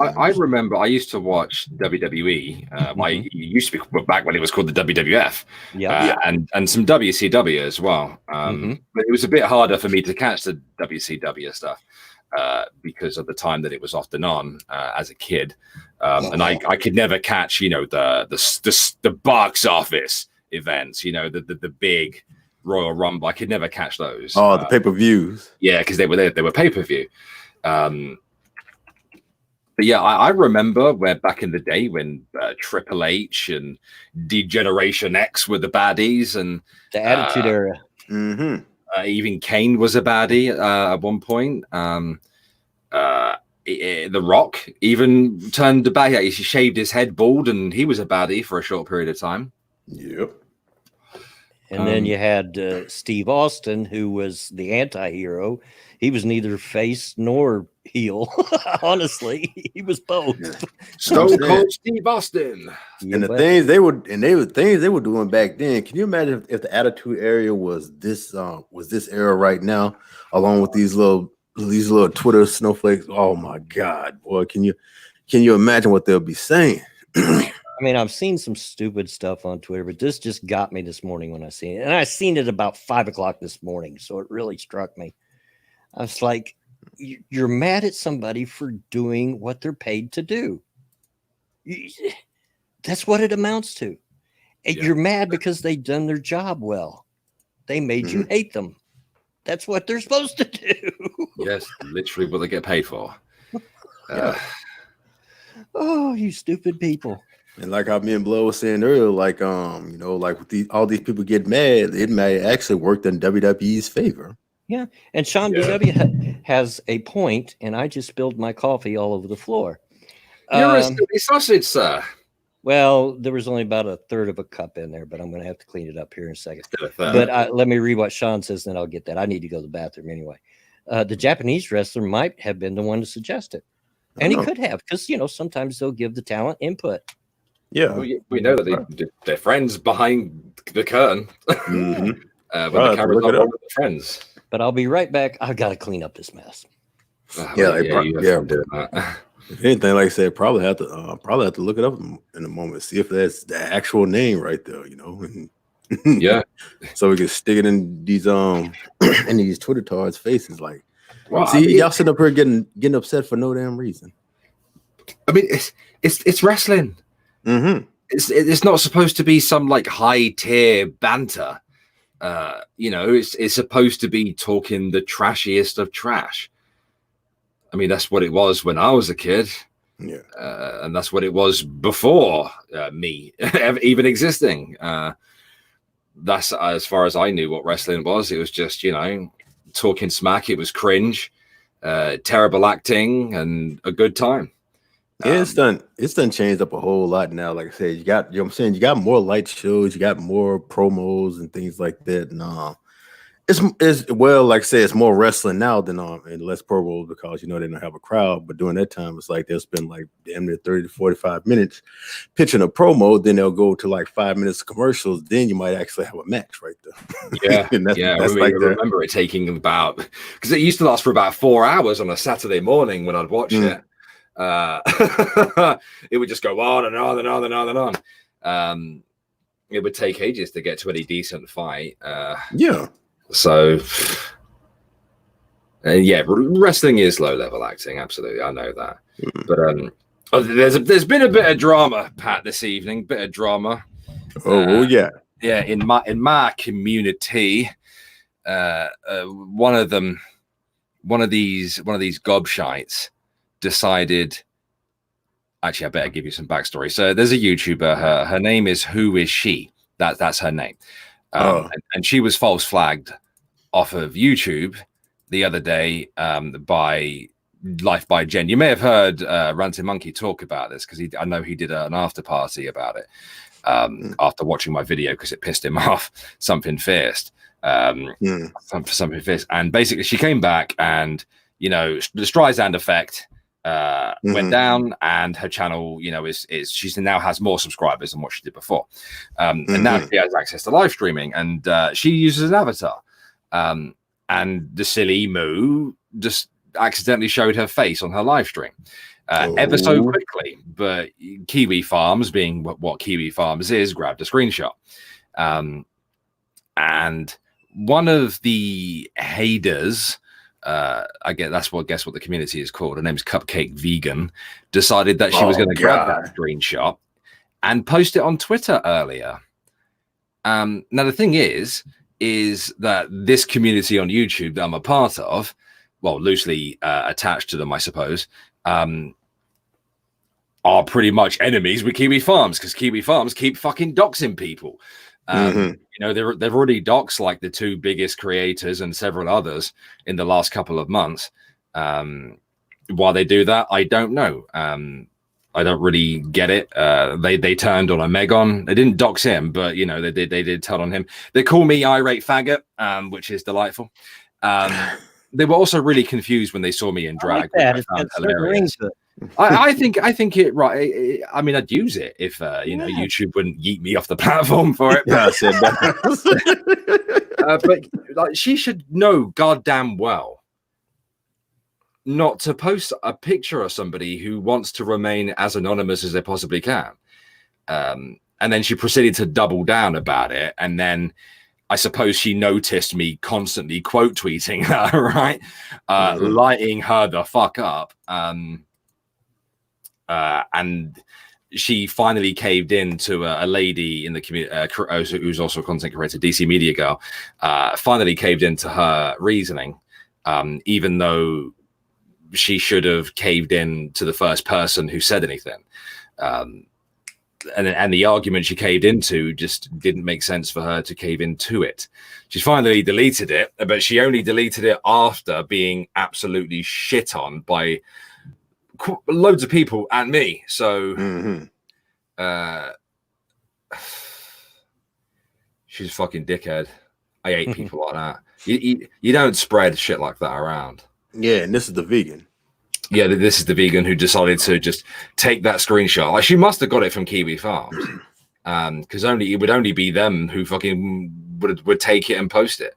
I remember I used to watch WWE. It used to be back when it was called the WWF, and some WCW as well. But it was a bit harder for me to catch the WCW stuff because of the time that it was often on as a kid, and I could never catch the box office events. The big Royal Rumble. I could never catch those. Oh, the pay-per-views. Yeah, because they were pay-per-view. But yeah, I remember where back in the day when Triple H and D-Generation X were the baddies, and the Attitude Era. Even Kane was a baddie at one point. The Rock even turned the baddie. He shaved his head bald, and he was a baddie for a short period of time. Yep. And then you had Steve Austin, who was the anti-hero. He was neither face nor heel. Honestly, he was both. Yeah. Stone Cold Steve Austin. And the things they were doing back then. Can you imagine if the Attitude Era was this era right now, along with these little Twitter snowflakes? Oh my God, boy! Can you imagine what they'll be saying? I mean, I've seen some stupid stuff on Twitter, but this just got me this morning when I seen it. And I seen it about 5 o'clock this morning. So it really struck me. I was like, you're mad at somebody for doing what they're paid to do. That's what it amounts to. And you're mad because they done their job well. They made you hate them. That's what they're supposed to do. Yes, literally what they get paid for. Oh, you stupid people. And like how me and Blow was saying earlier, like like with all these people get mad, it may actually work in WWE's favor. Yeah, and Sean BW has a point, and I just spilled my coffee all over the floor. You're a silly sausage, sir. Well, there was only about a third of a cup in there, but I'm going to have to clean it up here in a second. But let me read what Sean says, then I'll get that. I need to go to the bathroom anyway. The Japanese wrestler might have been the one to suggest it, and he could have, because sometimes they'll give the talent input. Yeah, we know that they're friends behind the curtain. When the camera's on, with friends. But I'll be right back. I've got to clean up this mess. If anything, like I said, probably have to look it up in a moment, see if that's the actual name right there. So we can stick it in these in these Twitter tards' faces. Like, y'all sitting up here getting upset for no damn reason. I mean, it's wrestling. Mm-hmm. It's not supposed to be some like high tier banter. It's supposed to be talking the trashiest of trash. I mean, that's what it was when I was a kid. Yeah. And that's what it was before me even existing. That's as far as I knew what wrestling was. It was just, talking smack. It was cringe, terrible acting, and a good time. Yeah, it's done changed up a whole lot now. Like I said, you got more light shows, you got more promos and things like that. And it's well, like I said, it's more wrestling now than and less promos because they don't have a crowd. But during that time, it's like they'll spend like damn near 30 to 45 minutes pitching a promo, then they'll go to like 5 minutes of commercials, then you might actually have a match right there. I remember it taking about, because it used to last for about 4 hours on a Saturday morning when I'd watch it. It would just go on and on and on and on and on. It would take ages to get to any decent fight. So wrestling is low level acting. Absolutely, I know that. But there's been a bit of drama, Pat, this evening. Bit of drama. In my community, one of these gobshites decided. Actually, I better give you some backstory. So there's a YouTuber. Her name is Who Is She? That's her name. And she was false flagged off of YouTube the other day by Life by Jen. You may have heard Ranting Monkey talk about this because I know he did an after party about it after watching my video because it pissed him off. Something fierce. Something fierce. And basically, she came back and the Streisand effect went down, and her channel, she now has more subscribers than what she did before, and now she has access to live streaming, and she uses an avatar, and the silly Moo just accidentally showed her face on her live stream ever so quickly, but Kiwi Farms, being what Kiwi Farms is, grabbed a screenshot, and one of the haters, I guess what the community is called, her name's Cupcake Vegan, decided that she was going to grab that screenshot and post it on Twitter earlier. Now the thing is that this community on YouTube that I'm a part of, well, loosely attached to them, I suppose, are pretty much enemies with Kiwi Farms because Kiwi Farms keep fucking doxing people. They've already doxed like the two biggest creators and several others in the last couple of months. Why they do that, I don't know. I don't really get it. They turned on a Megon. They didn't dox him, but you know they did turn on him. They call me irate faggot, which is delightful. They were also really confused when they saw me in drag. I like that. It's got certain rings to it. I think it right. I mean, I'd use it if you know, YouTube wouldn't yeet me off the platform for it. Yeah, I said that. But like, she should know goddamn well not to post a picture of somebody who wants to remain as anonymous as they possibly can. And then she proceeded to double down about it. And then I suppose she noticed me constantly quote tweeting her, right? Lighting her the fuck up. And she finally caved in to a lady in the community who's also a content creator, DC Media Girl, finally caved into her reasoning, even though she should have caved in to the first person who said anything. And the argument she caved into just didn't make sense for her to cave into it. She finally deleted it, but she only deleted it after being absolutely shit on by loads of people and me. So she's a fucking dickhead. I hate people like that. You don't spread shit like that around. Yeah, and this is the vegan. Yeah, this is the vegan who decided to just take that screenshot. Like, she must have got it from Kiwi Farms, because it would only be them who fucking would take it and post it.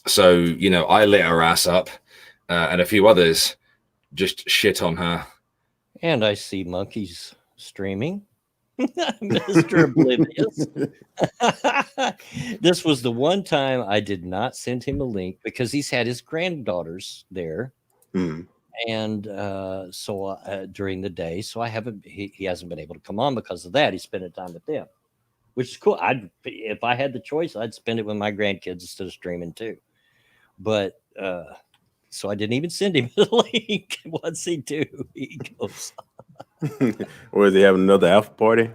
So you know, I lit her ass up, and a few others just shit on her. And I see monkeys streaming. Mr. Oblivious. This was the one time I did not send him a link because he's had his granddaughters there. And so during the day, so he hasn't been able to come on because of that. He's spending time with them, which is cool. If I had the choice, I'd spend it with my grandkids instead of streaming too. But so I didn't even send him the link. What's he do? He goes, or is he having another alpha party?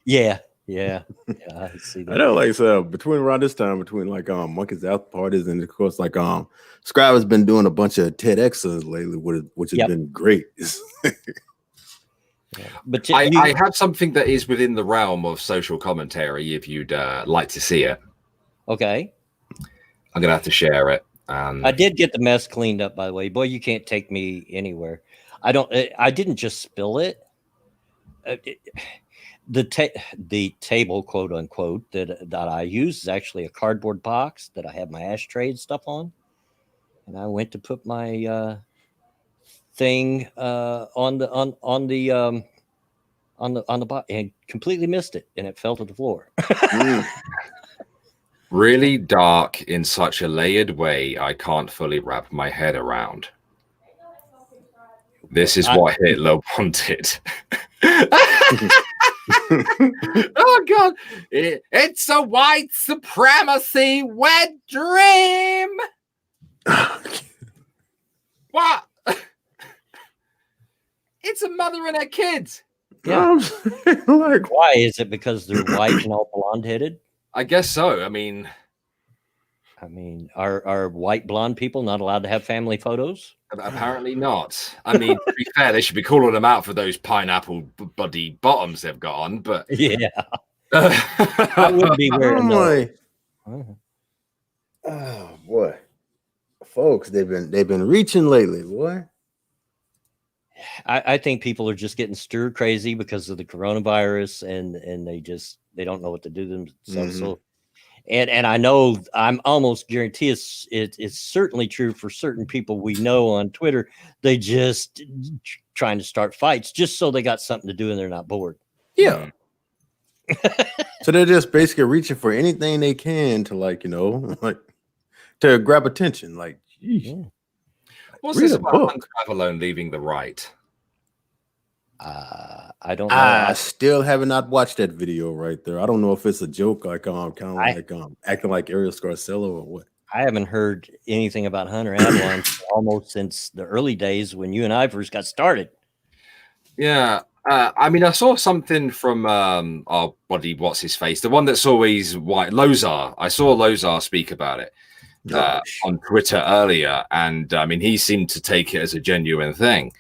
Yeah, I see that. I know, like, so between around this time, between like Monkey's alpha parties, and of course, like Scribe has been doing a bunch of TEDx's lately, which has been great. But I have something that is within the realm of social commentary. If you'd like to see it, okay. I'm gonna have to share it. I did get the mess cleaned up, by the way. Boy, you can't take me anywhere. I didn't just spill it. The table, quote unquote, that I use is actually a cardboard box that I have my ashtray and stuff on. And I went to put my thing on the box and completely missed it, and it fell to the floor. Really dark in such a layered way, I can't fully wrap my head around. This is what Hitler wanted. Oh God! It's a white supremacy wet dream. What? It's a mother and her kids. Yeah. Like, why is it? Because they're white and all blonde headed? I guess so. I mean, are white blonde people not allowed to have family photos? Apparently not. I mean, to be fair, they should be calling them out for those pineapple body bottoms they've got on. But yeah, that wouldn't be weird. Oh boy, folks, they've been reaching lately, boy. I think people are just getting stir crazy because of the coronavirus, and they don't know what to do themselves. So, and I know I'm almost guarantee it's certainly true for certain people we know on Twitter. They just trying to start fights just so they got something to do and they're not bored. Yeah. So they're just basically reaching for anything they can to, like, to grab attention. Like, geez. Yeah. What's this about Alone leaving the right? I don't know. I still have not watched that video right there. I don't know if it's a joke, like kind of like acting like Ariel Scarcello or what. I haven't heard anything about Hunter Avalon almost since the early days when you and I first got started. Yeah. I mean, I saw something from our buddy, what's his face, the one that's always white, Lozar. I saw Lozar speak about it on Twitter earlier, and I mean, he seemed to take it as a genuine thing.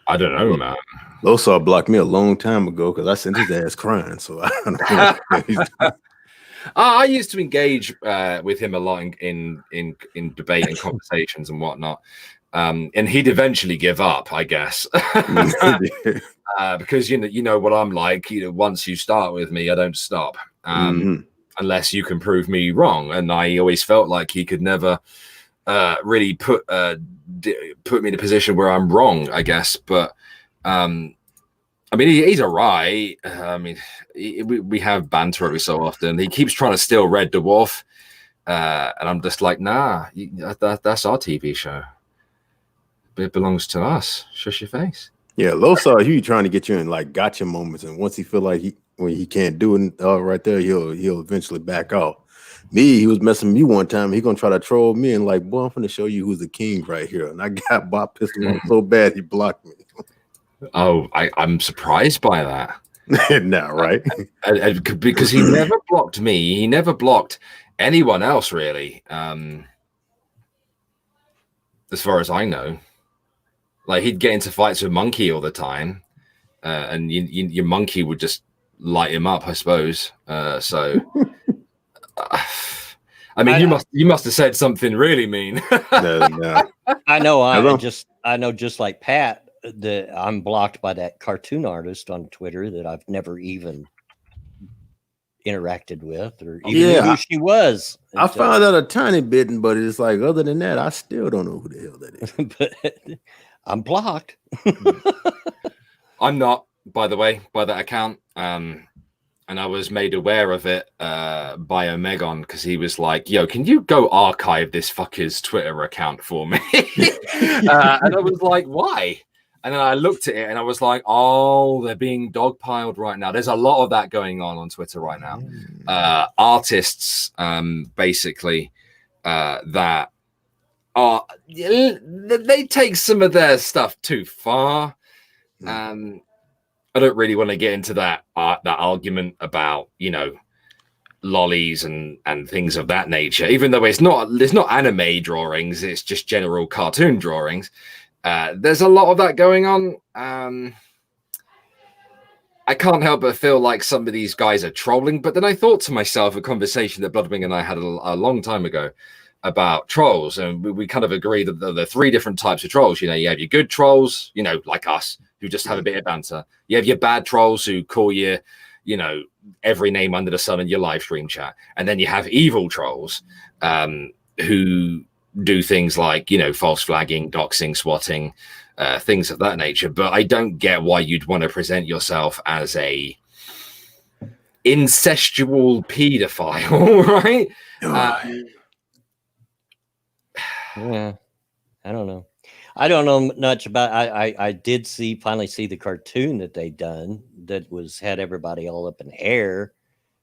I don't know, man. Losar blocked me a long time ago because I sent his ass crying. So I don't know. I used to engage with him a lot in debate and conversations and whatnot, and he'd eventually give up, I guess, because you know what I'm like. Once you start with me, I don't stop unless you can prove me wrong. And I always felt like he could never really put me in a position where I'm wrong, I guess. But I mean, he's all right. I mean, we have banter every so often. He keeps trying to steal Red Dwarf, and I'm just like, nah, that's our TV show. It belongs to us. Shush your face. Yeah, Losar, he trying to get you in like gotcha moments, and once he feel like when he can't do it right there, he'll eventually back off. Me, he was messing me one time. He gonna try to troll me and like, boy, I'm gonna show you who's the king right here. And I got Bob pissed him off so bad he blocked me. Oh, I'm surprised by that. Nah, right? Because he never blocked me. He never blocked anyone else, really. As far as I know, like he'd get into fights with Monkey all the time, and your Monkey would just light him up, I suppose. So. I mean, you must have said something really mean. No. I know just like Pat that I'm blocked by that cartoon artist on Twitter that I've never even interacted with or even knew who she was. I found out a tiny bit, but it's like other than that, I still don't know who the hell that is. But I'm blocked. I'm not, by the way, by that account. And I was made aware of it by Omegon because he was like, yo, can you go archive this fucker's Twitter account for me? And I was like, why? And then I looked at it and I was like, oh, they're being dogpiled right now. There's a lot of that going on Twitter right now. Artists, basically, that are, they take some of their stuff too far. I don't really want to get into that argument about, lollies and things of that nature, even though it's not anime drawings, it's just general cartoon drawings. There's a lot of that going on. I can't help but feel like some of these guys are trolling, but then I thought to myself, a conversation that Bloodwing and I had a long time ago about trolls, and we kind of agree that there are three different types of trolls. You have your good trolls, like us, who just have a bit of banter. You have your bad trolls who call you, every name under the sun in your live stream chat. And then you have evil trolls who do things like, false flagging, doxing, swatting, things of that nature. But I don't get why you'd want to present yourself as a incestual pedophile, right? Yeah, I don't know. I don't know much about. I did finally see the cartoon that they done that had everybody all up in the air,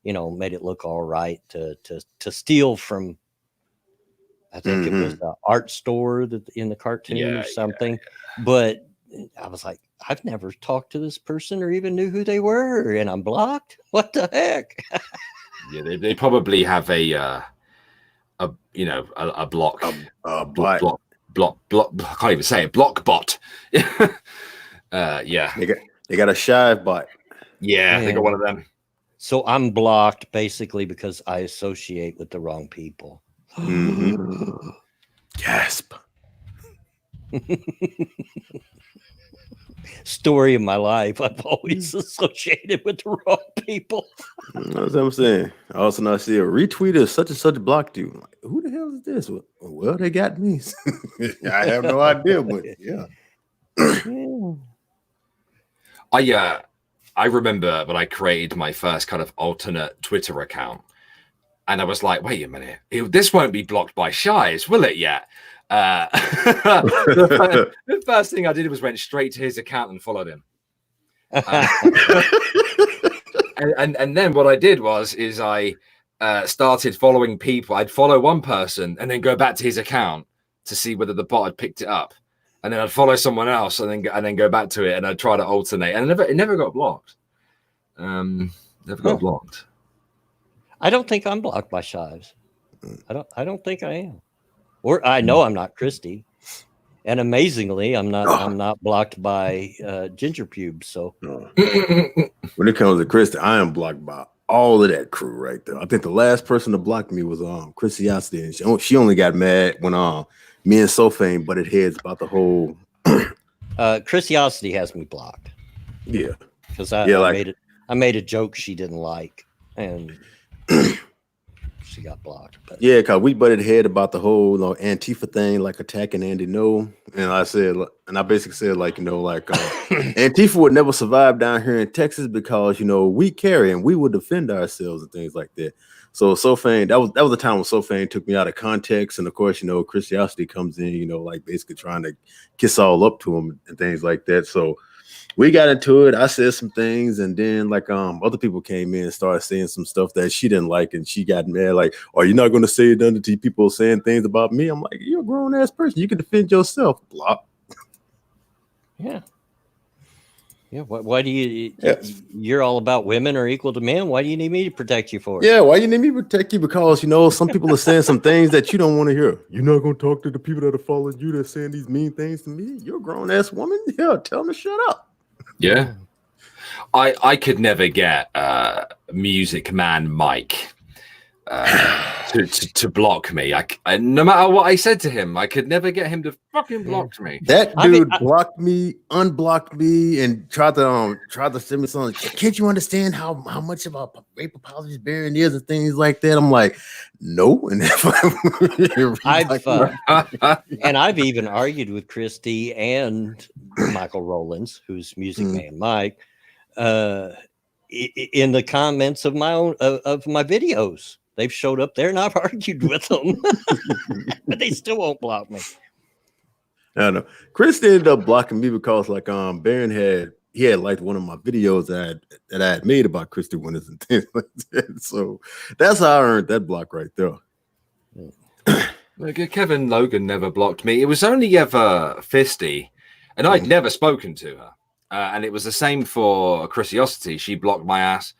made it look all right to steal from. I think it was the art store in the cartoon or something. Yeah. But I was like, I've never talked to this person or even knew who they were, and I'm blocked. What the heck? Yeah, they probably have a block. Block. I can't even say it. Block bot. Yeah. They got a Shive bot. Yeah, they got one of them. So I'm blocked basically because I associate with the wrong people. Gasp. Story of my life. I've always associated with the wrong people. That's what I'm saying. All of a sudden I see a retweet of such and such blocked you. I'm like, who the hell is this? Well, they got me. I have no idea, but yeah. I remember when I created my first kind of alternate Twitter account, and I was like, wait a minute, this won't be blocked by Shies, will it yet? The first thing I did was went straight to his account and followed him. And then what I did is I started following people. I'd follow one person and then go back to his account to see whether the bot had picked it up. And then I'd follow someone else and then go back to it, and I'd try to alternate. And it never got blocked. Never got blocked. I don't think I'm blocked by Shives. I don't think I am. Or I know I'm not Christy. And amazingly, I'm not blocked by ginger pubes. So when it comes to Chris, I am blocked by all of that crew right there. I think the last person to block me was Christiosity, and she only got mad when me and Sophane butted heads about the whole. Christiosity has me blocked. Yeah, because I made a joke she didn't like, and she got blocked. But yeah, because we butted head about the whole Antifa thing, like attacking Andy No, and I basically said Antifa would never survive down here in Texas because we carry and we would defend ourselves and things like that. So Sophane, that was the time when Sophane took me out of context, and of course Christiosity comes in, basically trying to kiss all up to him and things like that. So we got into it. I said some things, and then other people came in and started saying some stuff that she didn't like, and she got mad. Like, "Are you not going to say nothing to people saying things about me?" I'm like, "You're a grown ass person. You can defend yourself." Block. Yeah. Why do you? Yes. You're all about women are equal to men. Why do you need me to protect you for? Yeah. Why you need me to protect you? Because some people are saying some things that you don't want to hear. You're not going to talk to the people that are following you that's saying these mean things to me. You're a grown ass woman. Yeah. Tell them to shut up. Yeah, I could never get Music Man Mike to block me. I no matter what I said to him, I could never get him to fucking block me. That dude blocked me, unblocked me, and tried to send me something. Can't you understand how much of a rape apology Baron is and things like that? I'm like, no. And I've even argued with Christy and Michael Rowlands, who's Music Man Mike, in the comments of my own of my videos. They've showed up there, and I've argued with them, but they still won't block me. I don't know. Chris ended up blocking me because Baron had liked one of my videos that I had made about Christy Winters and things like that. So that's how I earned that block right there. Kevin Logan never blocked me. It was only ever Fisty, and I'd never spoken to her. And it was the same for Christiosity. She blocked my ass,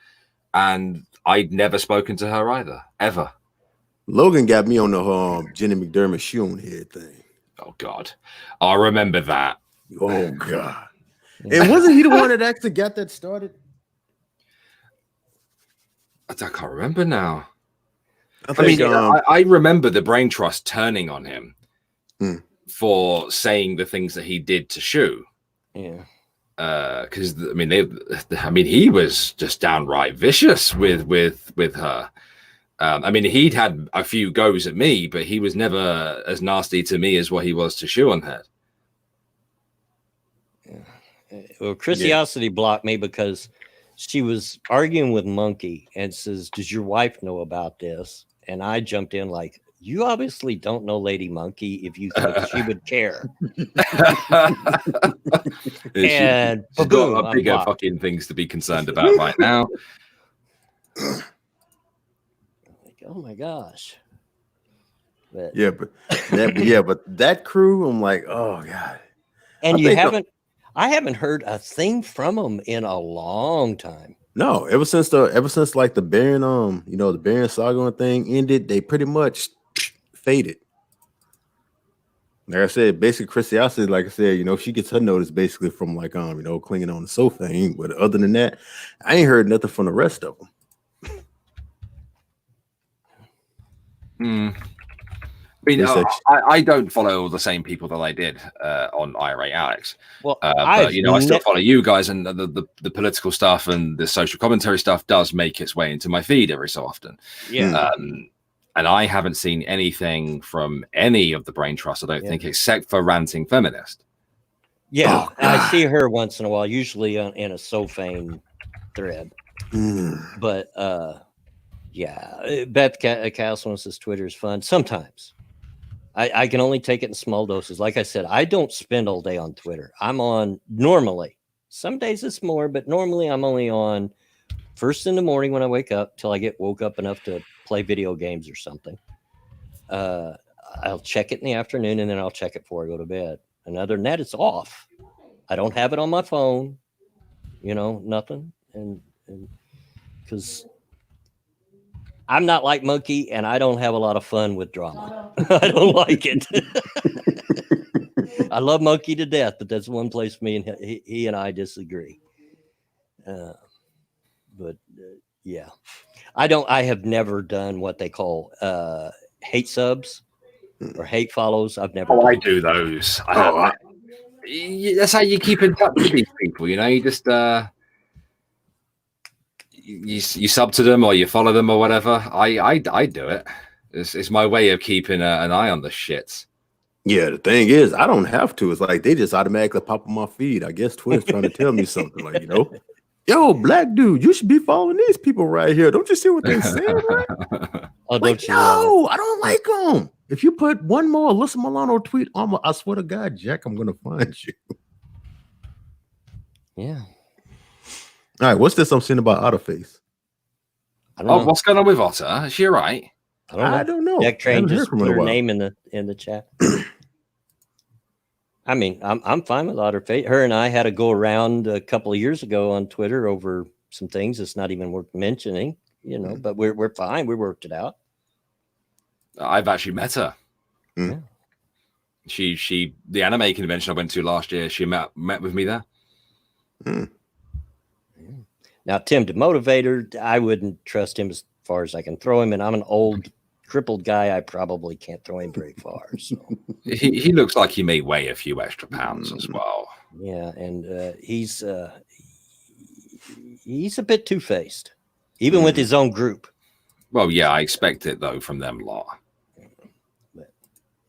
and I'd never spoken to her either, ever. Logan got me on the Jenny McDermott shoe on head thing. Oh God, I remember that. Oh God, and wasn't he the one that actually got that started? I can't remember now. I remember the Brain Trust turning on him for saying the things that he did to Shu. Yeah. Because he was just downright vicious with her. He'd had a few goes at me, but he was never as nasty to me as what he was to Shu on Head. Well, Christiosity blocked me because she was arguing with Monkey and says, "Does your wife know about this?" And I jumped in like, "You obviously don't know Lady Monkey if you think she would care." And she's got bigger fucking things to be concerned about right now. Oh my gosh. But that crew, I'm like, oh God. And I haven't heard a thing from them in a long time. No, ever since the Baron, the Baron saga thing ended, they pretty much faded. Like I said, basically Christiosity, like I said, she gets her notice basically from clinging on the sofa. But other than that, I ain't heard nothing from the rest of them. I don't follow the same people that I did on IRA Alex. Well, I still follow you guys, and the political stuff and the social commentary stuff does make its way into my feed every so often. Yeah. And I haven't seen anything from any of the Brain Trust, I don't think, except for Ranting Feminist. Yeah, I see her once in a while, usually in a Sophane thread. But Beth Castle says Twitter is fun. Sometimes. I can only take it in small doses. Like I said, I don't spend all day on Twitter. I'm on normally. Some days it's more, but normally I'm only on first in the morning when I wake up till I get woke up enough to play video games or something. I'll check it in the afternoon, and then I'll check it before I go to bed. And other than that, it's off. I don't have it on my phone, nothing. And because I'm not like Monkey, and I don't have a lot of fun with drama. I don't like it. I love Monkey to death, but that's one place me and he and I disagree. But yeah, I have never done what they call hate subs or hate follows. I've never. I do those. That's how you keep in touch with these people. You know, you just you sub to them or you follow them or whatever. I do it. It's my way of keeping an eye on the shits. Yeah, the thing is, I don't have to. It's like they just automatically pop on my feed. I guess Twitter's trying to tell me something, like, you know, yo, black dude, you should be following these people right here. Don't you see what they're saying, right? Oh, like, don't you no, I don't like them. If you put one more Alyssa Milano tweet on, I swear to God, Jack, I'm gonna find you. Yeah. All right, what's this I'm seeing about Otterface? I don't know. What's going on with Otter? Is she all right? I don't know. Jack Train just put her name in the chat. I mean, I'm fine with Otterface. Her and I had a go around a couple of years ago on Twitter over some things that's not even worth mentioning, you know. But we're fine. We worked it out. I've actually met her. Yeah. She the anime convention I went to last year. She met with me there. Now, Tim, to motivate her, I wouldn't trust him as far as I can throw him. And I'm an old, crippled guy. I probably can't throw him very far. So he looks like he may weigh a few extra pounds as well. Yeah, and he's a bit two-faced, even with his own group. Well, yeah, I expect it though from them lot. But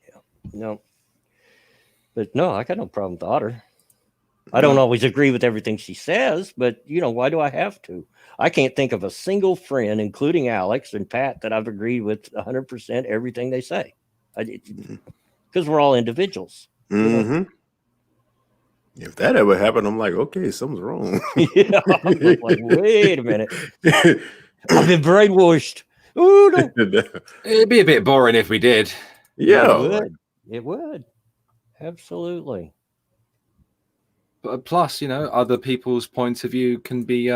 yeah, no, I got no problem with Otter. I don't always agree with everything she says, but you know, why do I have to? I can't think of a single friend, including Alex and Pat, that I've agreed with 100% everything they say. Because we're all individuals. Mm-hmm. You know? If that ever happened, I'm like, okay, something's wrong. Yeah, I'm like, wait a minute. I've been brainwashed. Ooh, no. It'd be a bit boring if we did. Yeah. It would. Absolutely. But plus, you know, other people's points of view can be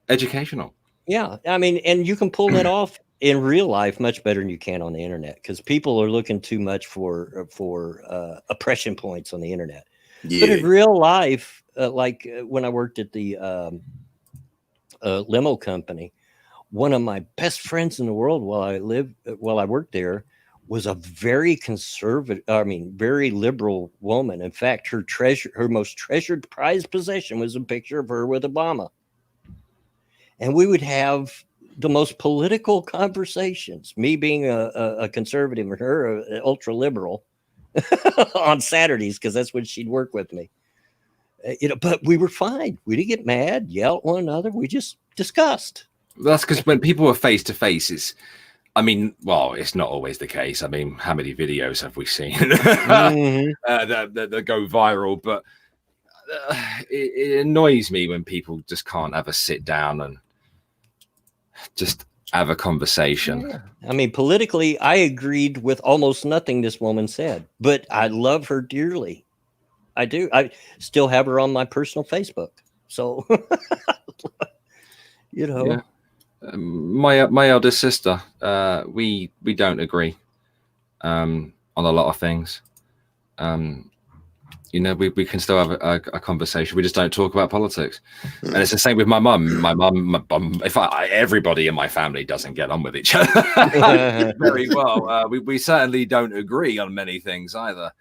educational. Yeah. I mean, and you can pull that off in real life much better than you can on the internet, because people are looking too much for oppression points on the internet. Yeah. But in real life, like when I worked at the limo company, one of my best friends in the world while I worked there was a very conservative, very liberal woman. In fact, her most treasured prized possession was a picture of her with Obama. And we would have the most political conversations, me being a conservative and her an ultra liberal on Saturdays, because that's when she'd work with me. But we were fine. We didn't get mad, yell at one another. We just discussed. That's because when people are face to face, it's not always the case. I mean, how many videos have we seen that go viral? But it annoys me when people just can't ever sit down and just have a conversation. Yeah. I mean, politically, I agreed with almost nothing this woman said, but I love her dearly. I do. I still have her on my personal Facebook. So, you know. Yeah. My eldest sister, we don't agree on a lot of things. You know, we can still have a conversation. We just don't talk about politics. And it's the same with my mum. My mum, everybody in my family doesn't get on with each other very well. We certainly don't agree on many things either.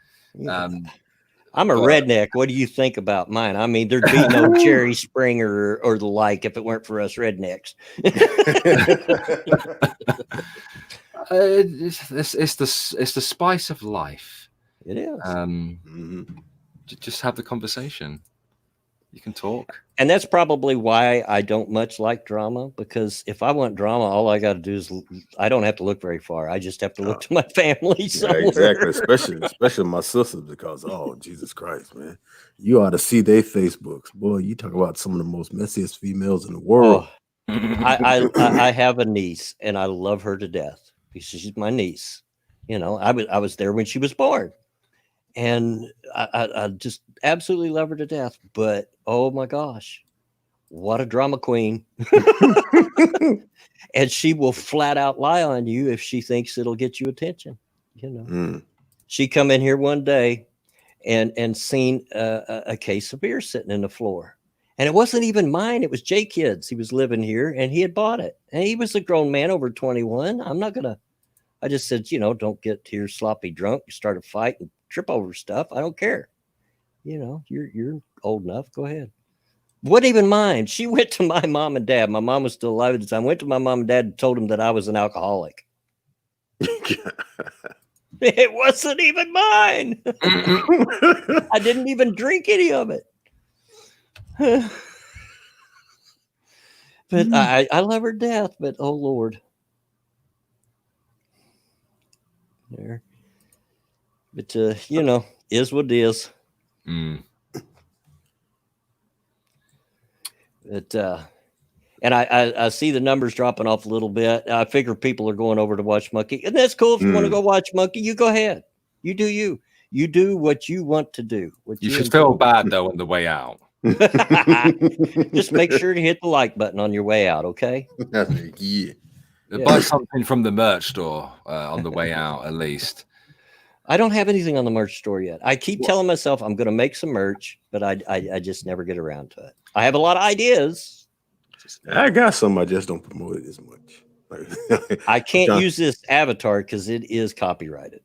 I'm a redneck. What do you think about mine? I mean, there'd be no Jerry Springer or the like if it weren't for us rednecks. It's the spice of life. It is. Just have the conversation. You can talk. And that's probably why I don't much like drama, because if I want drama, all I got to do is I don't have to look very far. I just have to look to my family somewhere. Yeah, exactly. Especially my sisters, because Jesus Christ, man, you ought to see their Facebooks. Boy, you talk about some of the most messiest females in the world. I have a niece, and I love her to death because she's my niece. You know, I was there when she was born. And I just absolutely love her to death. But, oh, my gosh, what a drama queen. And she will flat out lie on you if she thinks it'll get you attention. You know, she come in here one day and seen a case of beer sitting in the floor. And it wasn't even mine. It was J Kid's. He was living here and he had bought it. And he was a grown man over 21. I just said, don't get here sloppy drunk. You start a fight and trip over stuff. I don't care. You're old enough. Go ahead. Wasn't even mine. She went to my mom and dad. My mom was still alive at the time. Went to my mom and dad and told them that I was an alcoholic. It wasn't even mine. I didn't even drink any of it. But I love her to death. But oh Lord. There. But is what it is. But and I see the numbers dropping off a little bit. I figure people are going over to watch Monkey, and that's cool. If you want to go watch Monkey, you go ahead. You do you. You do what you want to do. You should feel bad though on the way out. Just make sure to hit the like button on your way out, okay? Yeah. Buy something from the merch store on the way out, at least. I don't have anything on the merch store yet. I keep telling myself I'm going to make some merch, but I just never get around to it. I have a lot of ideas. I got some. I just don't promote it as much. I can't use this avatar because it is copyrighted.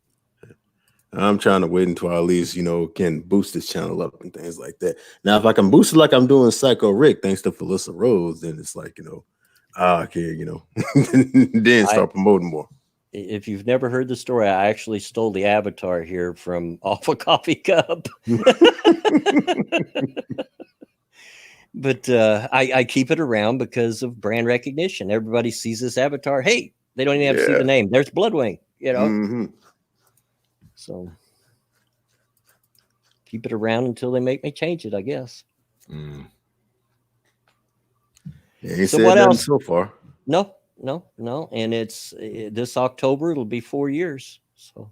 I'm trying to wait until I at least, can boost this channel up and things like that. Now, if I can boost it like I'm doing Psycho Rick, thanks to Felissa Rose, then it's like, okay, then start promoting more. If you've never heard the story, I actually stole the avatar here from off a coffee cup. But I keep it around because of brand recognition. Everybody sees this avatar. Hey, they don't even have to see the name. There's Bloodwing, Mm-hmm. So keep it around until they make me change it, I guess. Yeah, so what else so far? No. And it's this October, it'll be 4 years. So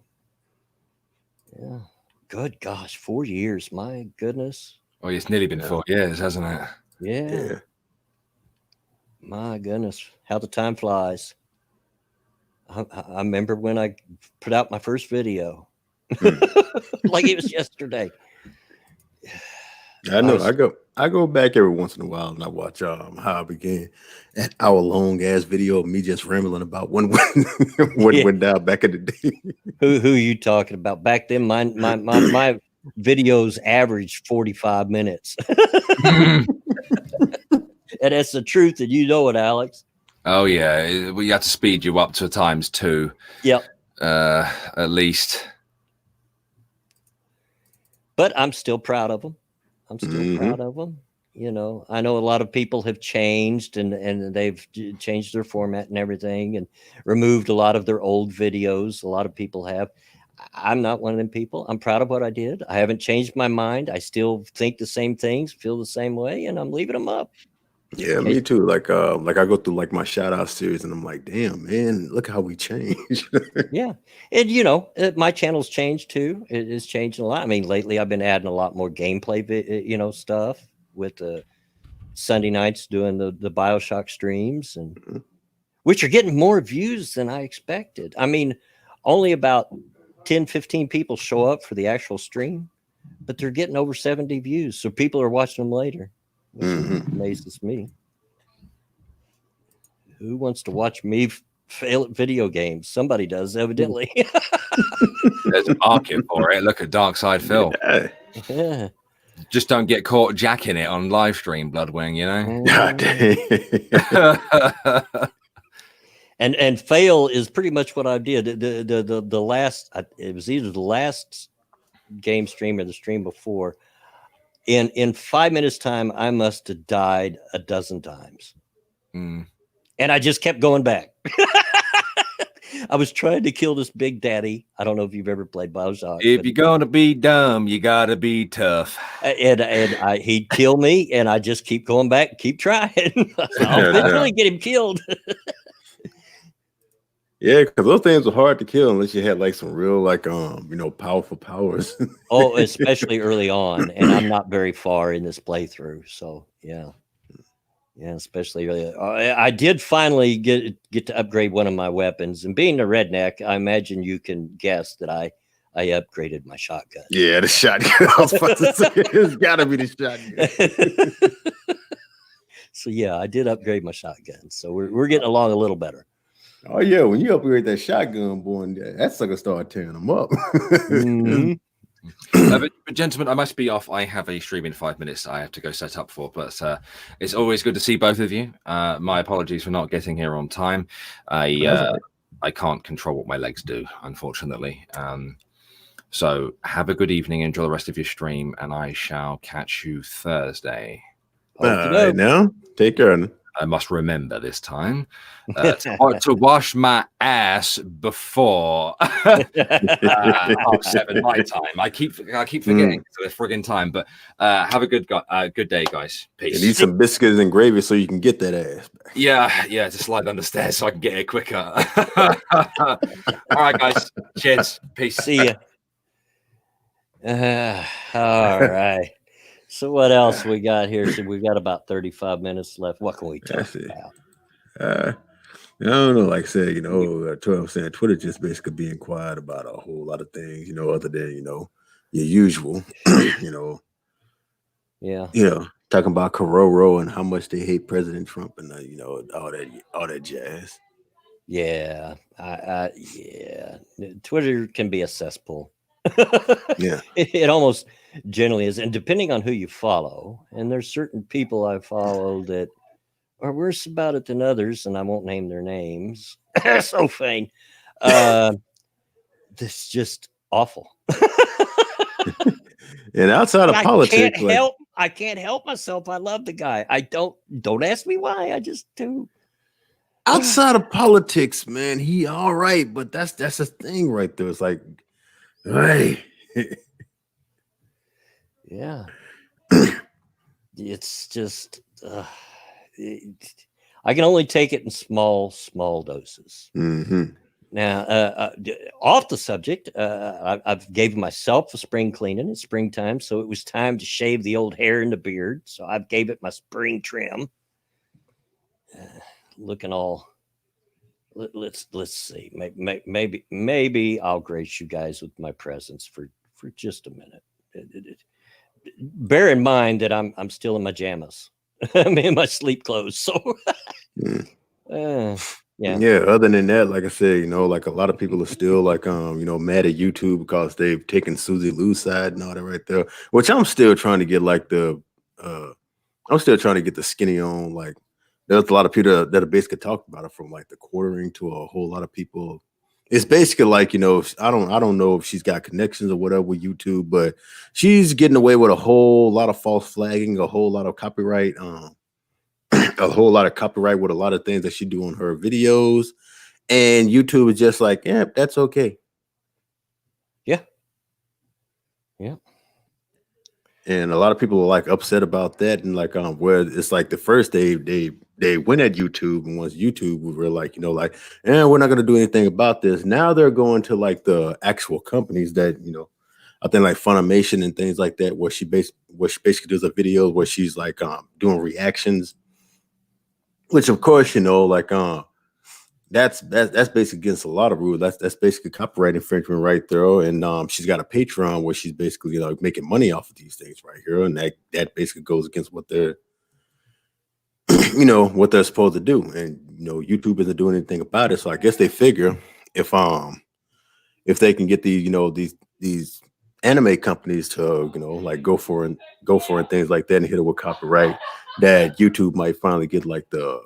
yeah. Good gosh, 4 years. My goodness. Oh, it's nearly been 4 years, hasn't it? Yeah. My goodness, how the time flies. I remember when I put out my first video. Like it was yesterday. I know. I go back every once in a while and I watch how I began. That hour-long ass video of me just rambling about what went down back in the day. Who are you talking about? Back then, my videos averaged 45 minutes. And that's the truth, and you know it, Alex. Oh yeah, we had to speed you up to times 2. Yep. At least. But I'm still proud of them. Proud of them. I know a lot of people have changed and they've changed their format and everything and removed a lot of their old videos. A lot of people have. I'm not one of them people. I'm proud of what I did. I haven't changed my mind. I still think the same things, feel the same way, and I'm leaving them up. Yeah, me too. Like I go through like my shout out series and I'm like, damn, man, look how we changed. Yeah. And my channel's changed too. It is changing a lot. I mean, lately I've been adding a lot more gameplay, stuff with Sunday nights doing the BioShock streams and which are getting more views than I expected. I mean, only about 10, 15 people show up for the actual stream, but they're getting over 70 views. So people are watching them later. Which amazes me. Who wants to watch me fail at video games? Somebody does, evidently. There's a market for it. Look at Dark Side Phil. Yeah. Just don't get caught jacking it on live stream, Bloodwing, And fail is pretty much what I did. The last, it was either the last game stream or the stream before. In 5 minutes time, I must have died a dozen times. And I just kept going back. I was trying to kill this big daddy. I don't know if you've ever played BioShock. If you're going to be dumb, you got to be tough. And he'd kill me, and I just keep going back, keep trying. I'll eventually get him killed. Yeah, because those things were hard to kill unless you had like some real powerful powers. Oh, especially early on, and I'm not very far in this playthrough, so yeah, especially early. I did finally get to upgrade one of my weapons, and being a redneck, I imagine you can guess that I I upgraded my shotgun. Yeah, the shotgun. I was about to say, it's got to be the shotgun. So yeah, I did upgrade my shotgun. So we're getting along a little better. Oh yeah, when you upgrade that shotgun, boy, that sucker start tearing them up. Mhm. But gentlemen, I must be off. I have a stream in 5 minutes I have to go set up for, but it's always good to see both of you. My apologies for not getting here on time. I can't control what my legs do, unfortunately. So have a good evening, enjoy the rest of your stream, and I shall catch you Thursday. All right, now take care. I must remember this time to wash my ass before 7:30 my time. I keep forgetting it's the friggin' time. But have a good day, guys. Peace. You need some biscuits and gravy so you can get that ass back. Yeah, to slide down the stairs so I can get here quicker. All right, guys. Cheers. Peace. See ya. All right. So what else we got here? So we've got about 35 minutes left. What can we talk about? I don't know. Like I said, I'm saying Twitter just basically being quiet about a whole lot of things, other than, your usual, Yeah. Talking about Cororo and how much they hate President Trump and, all that jazz. Yeah. Yeah. Twitter can be a cesspool. Yeah. It almost generally is. And depending on who you follow, and there's certain people I follow that are worse about it than others, and I won't name their names. So fine. This just awful. And outside of politics, I can't help myself. I love the guy. I don't ask me why. I just do. Outside of politics, man, he all right, but that's the thing right there. It's like, hey. Yeah. It's just I can only take it in small doses. Mm-hmm. Now, off the subject, I've gave myself a spring cleaning. It's springtime, so it was time to shave the old hair and the beard. So I gave it my spring trim. Looking all. Let's see. Maybe I'll grace you guys with my presence for just a minute. Bear in mind that I'm still in my jammas. I'm in my sleep clothes. So yeah. Other than that, like I said, like a lot of people are still like mad at YouTube because they've taken Susie Lou's side and all that right there. Which I'm still trying to get like I'm still trying to get the skinny on. Like there's a lot of people that have basically talked about it, from like the quartering to a whole lot of people. It's basically like, I don't know if she's got connections or whatever with YouTube, but she's getting away with a whole lot of false flagging, a whole lot of copyright, a whole lot of copyright with a lot of things that she do on her videos. And YouTube is just like, yeah, that's okay. Yeah. And a lot of people are like upset about that. And like, where it's like the first they went at YouTube, and once YouTube were like, we're not going to do anything about this. Now they're going to like the actual companies that, I think like Funimation and things like that, where she basically does a video where she's like, doing reactions, which of course, that's basically against a lot of rules. That's basically copyright infringement right there. And she's got a Patreon where she's basically making money off of these things right here, and that basically goes against what they're what they're supposed to do. And YouTube isn't doing anything about it. So I guess they figure if they can get these anime companies to like go for it, things like that, and hit it with copyright, that YouTube might finally get like the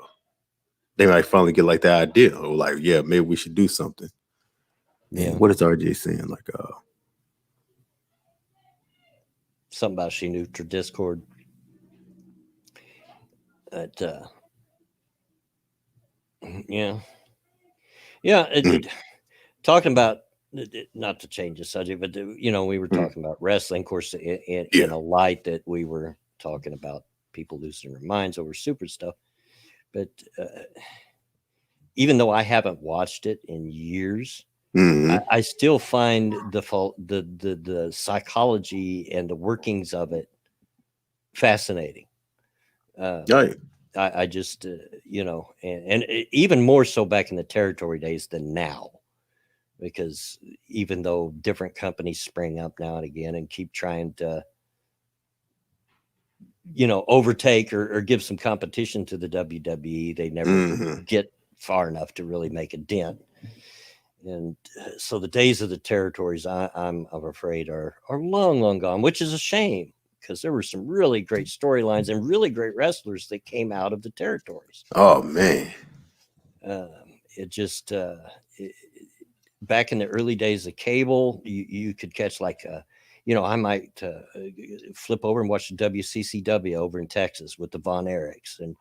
idea, or like, yeah, maybe we should do something. Yeah. And what is RJ saying? Like Something about she nuked her Discord. But talking about, not to change the subject, but we were talking about wrestling, of course, in a light that we were talking about people losing their minds over super stuff. But even though I haven't watched it in years, I still find the psychology and the workings of it fascinating. I just, and even more so back in the territory days than now. because even though different companies spring up now and again and keep trying to, overtake or give some competition to the WWE, they never get far enough to really make a dent. And so the days of the territories, I'm afraid, are long, long gone, which is a shame, because there were some really great storylines and really great wrestlers that came out of the territories. Oh man. It just back in the early days of cable, you could catch like I might flip over and watch the WCCW over in Texas with the Von Erichs. And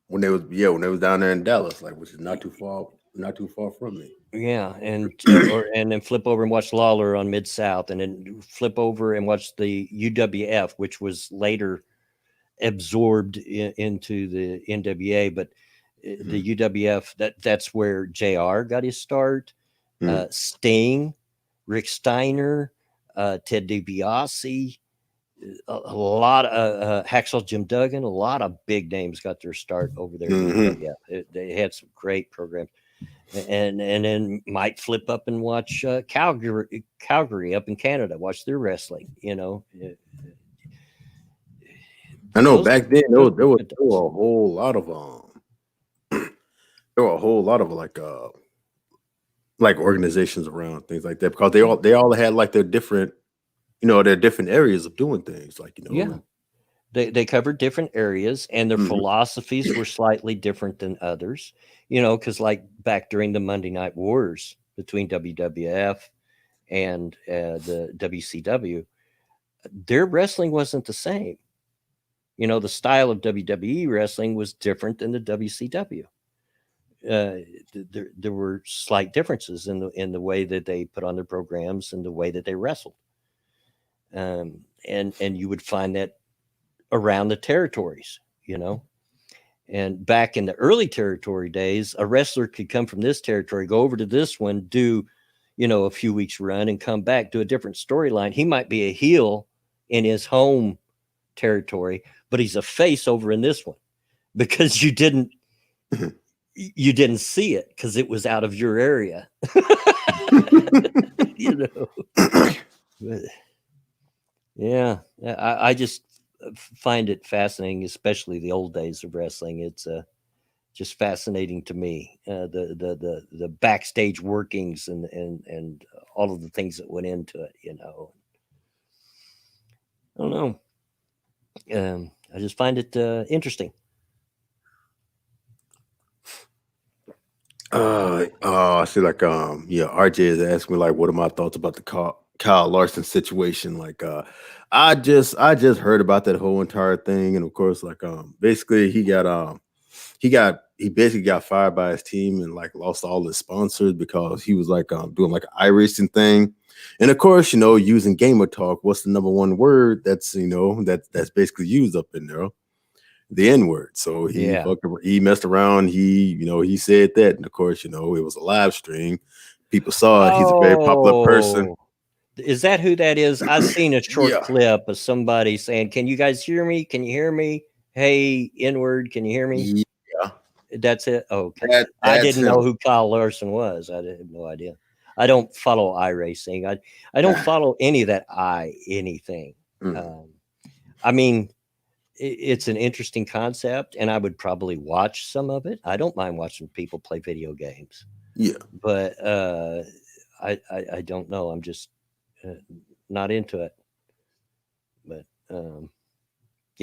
when they was down there in Dallas, like, which is not too far from me. Yeah, and and then flip over and watch Lawler on Mid-South, and then flip over and watch the UWF, which was later absorbed into the NWA. But the UWF, that's where JR got his start. Sting, Rick Steiner, Ted DiBiase, a lot of Hacksaw Jim Duggan, a lot of big names got their start over there. They had some great programs. And then might flip up and watch Calgary up in Canada, watch their wrestling. I know back then there were a whole lot of like organizations around, things like that, because they all had like their different areas of doing things, like They covered different areas, and their philosophies were slightly different than others, because like back during the Monday Night Wars between WWF and the WCW, their wrestling wasn't the same. The style of WWE wrestling was different than the WCW. There were slight differences in the way that they put on their programs and the way that they wrestled. And you would find that around the territories, and back in the early territory days, a wrestler could come from this territory, go over to this one, do, a few weeks run, and come back, do a different storyline. He might be a heel in his home territory, but he's a face over in this one because you didn't see it because it was out of your area. Yeah, I just find it fascinating, especially the old days of wrestling. It's just fascinating to me, the backstage workings and all of the things that went into it. I don't know. I just find it interesting. I see, like, RJ is asking me, like, what are my thoughts about the Kyle Larson situation? Like, I just heard about that whole entire thing, and of course, like, basically he basically got fired by his team and like lost all his sponsors because he was like doing like an iRacing thing, and of course, using gamer talk. What's the number one word that's that's basically used up in there? The N-word. So he messed around. He said that, and of course, it was a live stream. People saw it. He's a very popular person. Is that who that is? I've seen a short clip of somebody saying, "Can you guys hear me? Can you hear me? Hey, N-word, can you hear me?" Yeah, that's it. Okay, I didn't know who Kyle Larson was. I had no idea. I don't follow iRacing. I don't follow any of that anything. I mean, it's an interesting concept, and I would probably watch some of it. I don't mind watching people play video games. Yeah, but I don't know. I'm just not into it. But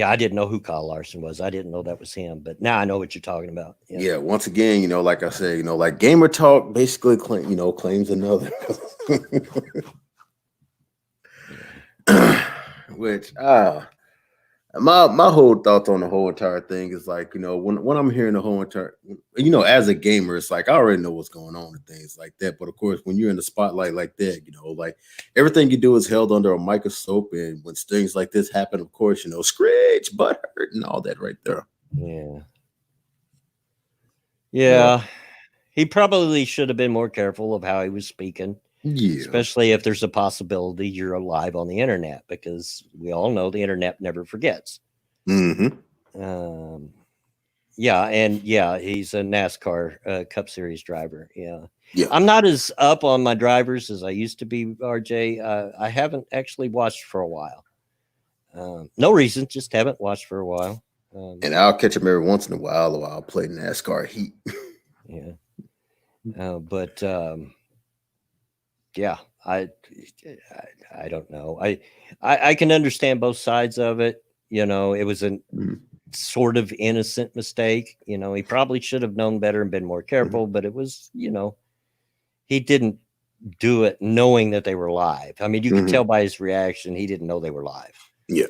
I didn't know who Kyle Larson was. I didn't know that was him. But now I know what you're talking about. Yeah. Once again, like I said, like gamer talk basically claims another. Which my whole thoughts on the whole entire thing is like, when I'm hearing the whole entire, as a gamer, it's like I already know what's going on and things like that. But of course, when you're in the spotlight like that, like everything you do is held under a microscope, and when things like this happen, of course, scratch, butt hurt, and all that right there. Yeah. He probably should have been more careful of how he was speaking. Yeah. Especially if there's a possibility you're alive on the internet, because we all know the internet never forgets. Mm-hmm. Yeah, and yeah, he's a NASCAR Cup Series driver. Yeah. Yeah. I'm not as up on my drivers as I used to be, RJ. I haven't actually watched for a while. No reason, just haven't watched for a while. And I'll catch him every once in a while, or I'll play NASCAR Heat. Yeah. But yeah, I don't know. I can understand both sides of it. You know, it was a sort of innocent mistake. You know, he probably should have known better and been more careful, but it was, you know, he didn't do it knowing that they were live. I mean, you could tell by his reaction, he didn't know they were live. Yeah.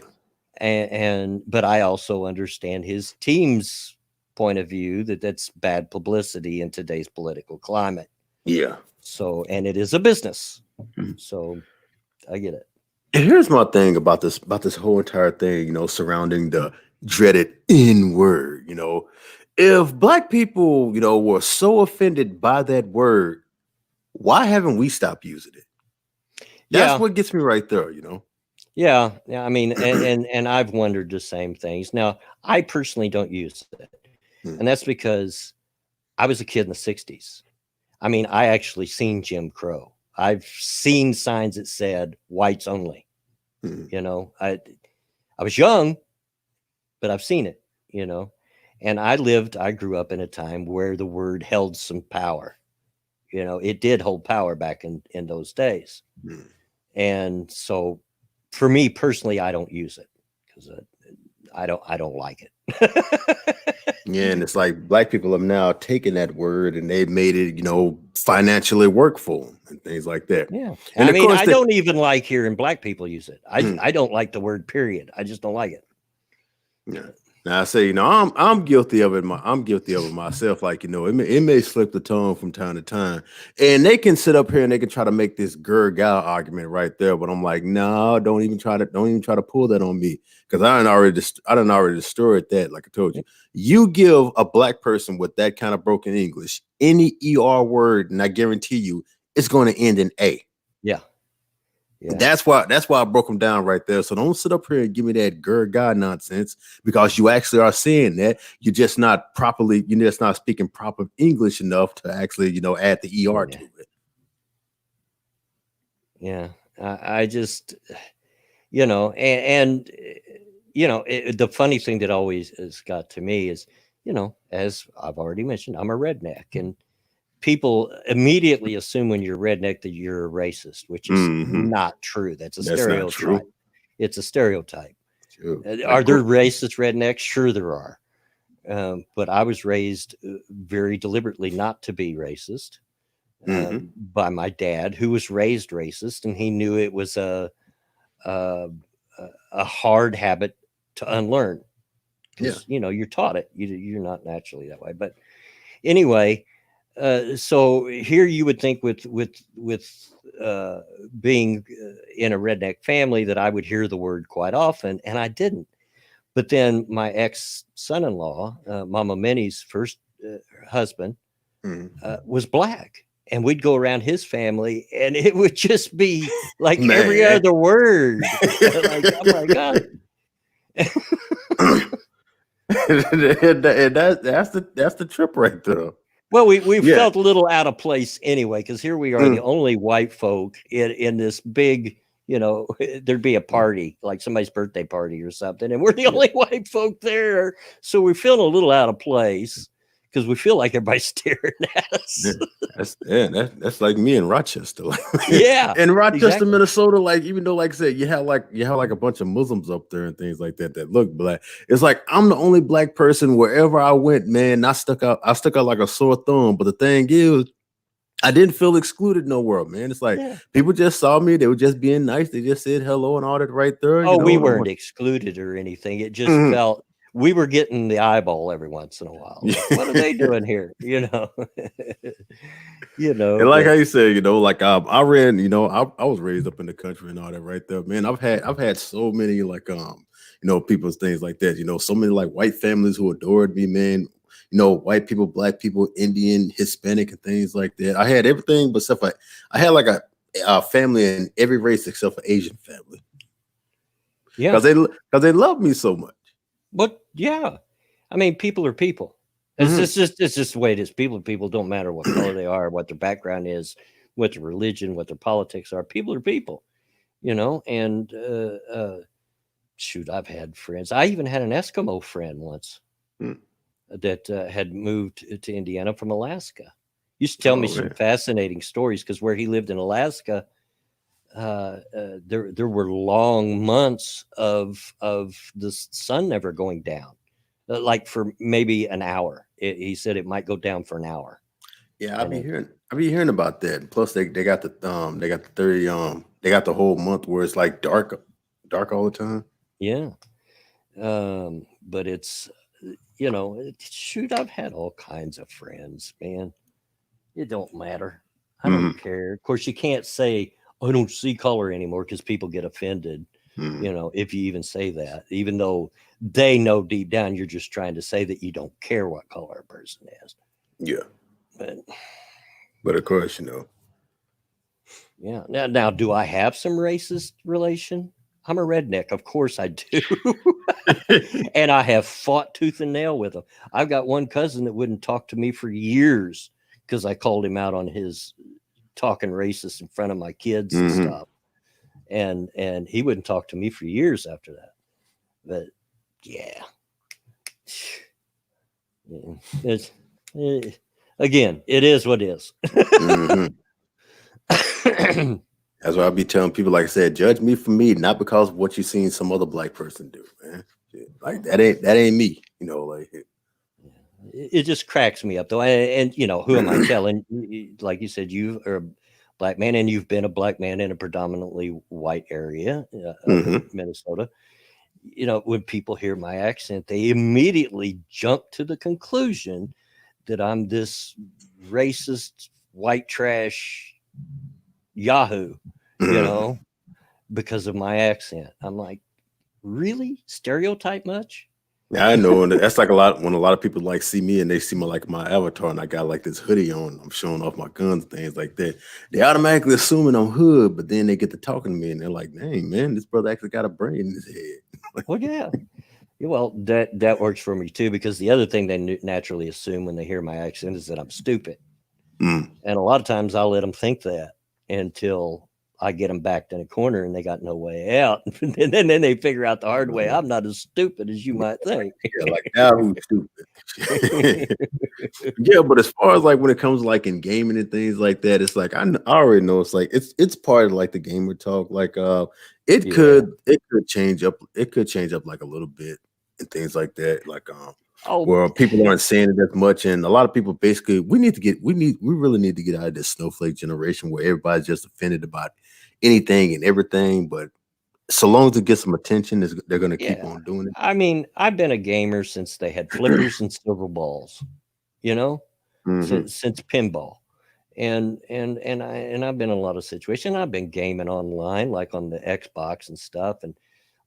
But I also understand his team's point of view that that's bad publicity in today's political climate. Yeah. So, and it is a business. So I get it. And here's my thing about this whole entire thing, you know, surrounding the dreaded N word. You know, if black people, you know, were so offended by that word, why haven't we stopped using it? That's what gets me right there, you know. Yeah. I mean, and I've wondered the same things. Now, I personally don't use it, and that's because I was a kid in the 60s. I mean, I actually seen Jim Crow. I've seen signs that said whites only. You know, I was young, but I've seen it, you know, and I grew up in a time where the word held some power. You know, it did hold power back in those days. And so for me personally, I don't use it because I don't like it. Yeah, and it's like black people have now taken that word and they've made it, you know, financially work for them and things like that. Yeah, and I mean, I don't even like hearing black people use it. I don't like the word period. I just don't like it. Yeah. Now I say, you know, I'm guilty of it. I'm guilty of it myself. Like, you know, it may slip the tongue from time to time, and they can sit up here and they can try to make this gal argument right there. But I'm like, no, don't even try to pull that on me because I done already destroyed that. Like I told you, you give a black person with that kind of broken English any word, and I guarantee you, it's going to end in A. Yeah. Yeah. That's why I broke them down right there. So don't sit up here and give me that God nonsense because you actually are saying that. You're just not speaking proper English enough to actually, you know, add the ER to it. Yeah. I just, you know, and you know, the funny thing that always has got to me is, you know, as I've already mentioned, I'm a redneck, and people immediately assume when you're a redneck that you're a racist, which is not true. That's a stereotype. It's a stereotype. Are there racist rednecks? Sure there are. But I was raised very deliberately not to be racist by my dad, who was raised racist, and he knew it was a hard habit to unlearn. Because, you know, you're taught it. You're not naturally that way. But anyway, so here you would think with being in a redneck family that I would hear the word quite often, and I didn't. But then my ex-son-in-law, Mama Minnie's first husband, was black, and we'd go around his family, and it would just be like every other word. Like, oh my God. and that's the trip right there. Well, we felt a little out of place anyway, because here we are, the only white folk in this big, you know, there'd be a party, like somebody's birthday party or something, and we're the only white folk there. So we're feeling a little out of place because we feel like everybody's staring at us. That's like me in Rochester. Yeah. In Rochester, Minnesota, like, even though, like I said, you have like a bunch of Muslims up there and things like that look black. It's like I'm the only black person wherever I went, man. I stuck out like a sore thumb. But the thing is, I didn't feel excluded nowhere, man. It's like people just saw me, they were just being nice, they just said hello and all that right there. Oh, you know? We weren't excluded or anything. It just felt we were getting the eyeball every once in a while. Like, what are they doing here? You know, And like how you said, you know, like I ran, you know, I was raised up in the country and all that right there, man. I've had so many like you know, people's things like that. You know, so many like white families who adored me, man. You know, white people, black people, Indian, Hispanic, and things like that. I had everything, but stuff like I had like a family in every race except for Asian family. Yeah, because they love me so much. But yeah, I mean, people are people. It's just the way it is. People don't matter what color they are, what their background is, what their religion, what their politics are. People are people, and shoot, I've had friends. I even had an Eskimo friend once that had moved to Indiana from Alaska. Used to tell me some fascinating stories, because where he lived in Alaska, there were long months of the sun never going down, like for maybe an hour. He said it might go down for an hour. Yeah, I'll be hearing about that. Plus, they got the 30 they got the whole month where it's like dark all the time. Yeah, but it's shoot, I've had all kinds of friends, man. It don't matter. I don't care. Of course, you can't say I don't see color anymore, because people get offended. If you even say that, even though they know deep down you're just trying to say that you don't care what color a person is. Yeah. But of course, Yeah. Now, do I have some racist relation? I'm a redneck. Of course I do. And I have fought tooth and nail with them. I've got one cousin that wouldn't talk to me for years because I called him out on his talking racist in front of my kids and stuff. And he wouldn't talk to me for years after that. But yeah. Again, it is what it is. That's why I'll be telling people, like I said, judge me for me, not because of what you seen some other black person do, man. Like that ain't me, like it just cracks me up though. And who am I telling? Like you said, you are a black man, and you've been a black man in a predominantly white area, Minnesota. When people hear my accent, they immediately jump to the conclusion that I'm this racist white trash Yahoo, because of my accent. I'm like, really? Stereotype much? Yeah, I know. And that's like a lot when a lot of people like see me and they see my avatar and I got like this hoodie on. I'm showing off my guns and things like that. They automatically assuming I'm hood, but then they get to talking to me and they're like, dang, man, this brother actually got a brain in his head. Well, yeah. Well, that works for me too, because the other thing they naturally assume when they hear my accent is that I'm stupid. And a lot of times I'll let them think that until I get them backed in a corner and they got no way out. And then they figure out the hard way. I'm not as stupid as you might think. Yeah, like now who's stupid. Yeah, but as far as like when it comes like in gaming and things like that, it's like I already know it's like it's part of like the gamer talk. Like it could change up. It could change up like a little bit and things like that. Like where people aren't saying it as much, and a lot of people basically we really need to get out of this snowflake generation where everybody's just offended about anything and everything. But so long as it gets some attention, they're going to keep on doing it. I mean, I've been a gamer since they had flippers and silver balls, since pinball, and I've been in a lot of situations. I've been gaming online, like on the Xbox and stuff, and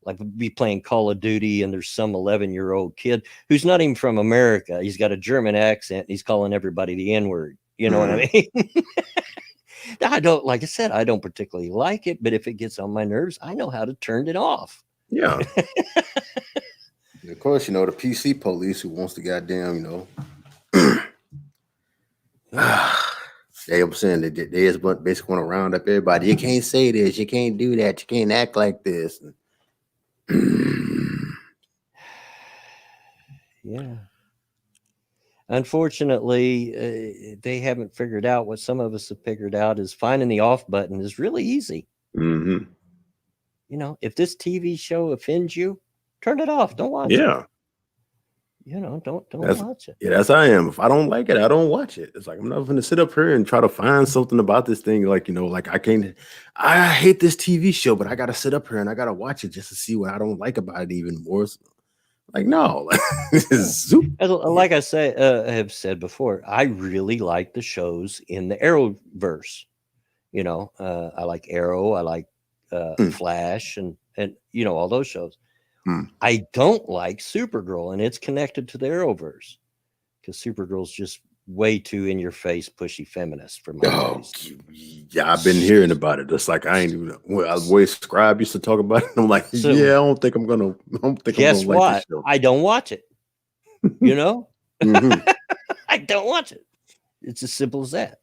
like be playing Call of Duty, and there's some 11-year-old kid who's not even from America. He's got a German accent. And he's calling everybody the N-word. You know what I mean? I don't, like I said, I don't particularly like it, but if it gets on my nerves, I know how to turn it off. Yeah. Of course, the PC police who wants to goddamn, I'm saying they just basically want to round up everybody. You can't say this. You can't do that. You can't act like this. Yeah. Unfortunately, they haven't figured out what some of us have figured out is finding the off button is really easy. If this TV show offends you, turn it off. Don't watch it. Don't watch it. Yeah, that's how I am. If I don't like it, I don't watch it. It's like I'm not going to sit up here and try to find something about this thing. Like, like I hate this TV show, but I got to sit up here and I got to watch it just to see what I don't like about it even more. So, like, no. Like I have said before, I really like the shows in the Arrowverse. I like Arrow. I like Flash and all those shows. I don't like Supergirl, and it's connected to the Arrowverse because Supergirl's just way too in your face, pushy feminist for my taste. Yeah, I've been hearing about it. It's like I ain't even. The way Scribe used to talk about it, I'm like, I don't think I'm gonna. Guess what? I don't watch it. don't watch it. It's as simple as that.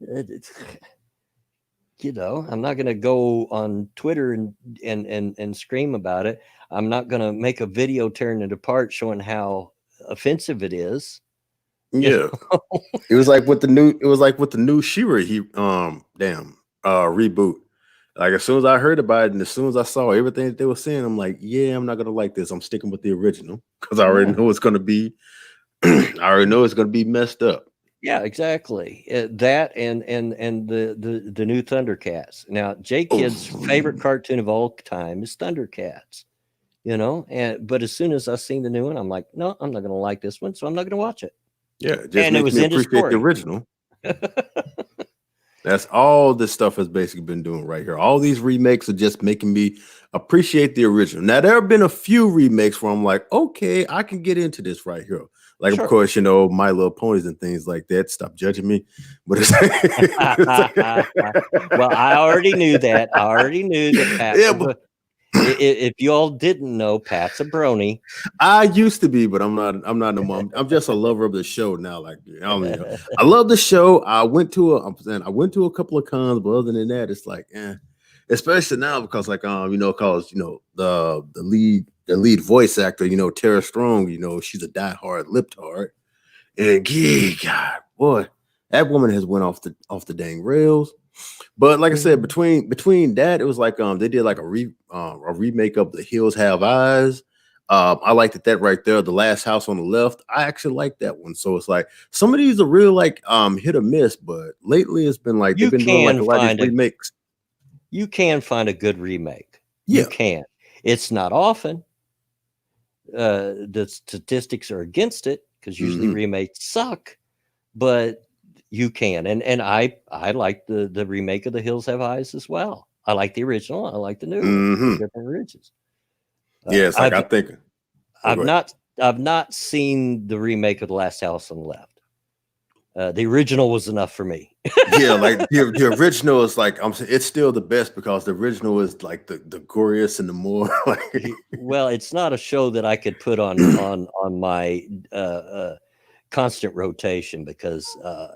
I'm not going to go on Twitter and scream about it. I'm not going to make a video tearing it apart showing how offensive it is. Yeah. It was like with the new She-Ra reboot. Like as soon as I heard about it and as soon as I saw everything that they were saying, I'm like, yeah, I'm not gonna like this. I'm sticking with the original because I already know it's gonna be I already know it's gonna be messed up. Yeah, exactly. That and the new Thundercats. Now, J-Kid's favorite cartoon of all time is Thundercats. But as soon as I seen the new one, I'm like, no, I'm not gonna like this one, so I'm not gonna watch it. Yeah, just and makes me appreciate the original. That's all this stuff has basically been doing right here. All these remakes are just making me appreciate the original. Now, there have been a few remakes where I'm like, okay, I can get into this right here. Like, sure. Of course, My Little Ponies and things like that. Stop judging me. But it's well, I already knew that. I already knew that Pat if you all didn't know, Pat's a brony. I used to be, but I'm not no more. I'm just a lover of the show now. Like I love the show. I went to a couple of cons, but other than that, it's like, especially now because the lead voice actor, Tara Strong, she's a diehard liptard, and God, boy, that woman has went off the dang rails. But like I said, between that, it was like they did like a remake of The Hills Have Eyes. I liked it that right there. The Last House on the Left. I actually like that one. So it's like some of these are real like hit or miss, but lately it's been like they've been doing like a lot of these remakes. You can find a good remake. Yeah. You can. It's not often. The statistics are against it because usually remakes suck, but you can. And I like the remake of The Hills Have Eyes as well. I like the original. I like the new one. Different origins. Yes, like I've not seen the remake of The Last House on the Left. The original was enough for me. Yeah, like the original is like it's still the best because the original is like the goriest and the more like. Well, it's not a show that I could put on my constant rotation because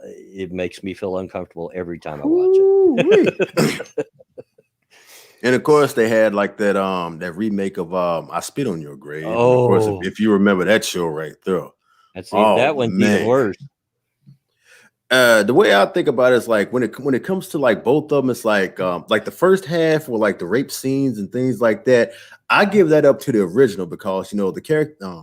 it makes me feel uncomfortable every time I watch it. And of course, they had like that remake of I Spit on Your Grave. Oh, and of course, if you remember that show right there, that one's even worse. The way I think about it is like when it comes to like both of them, it's like the first half or like the rape scenes and things like that. I give that up to the original because the character,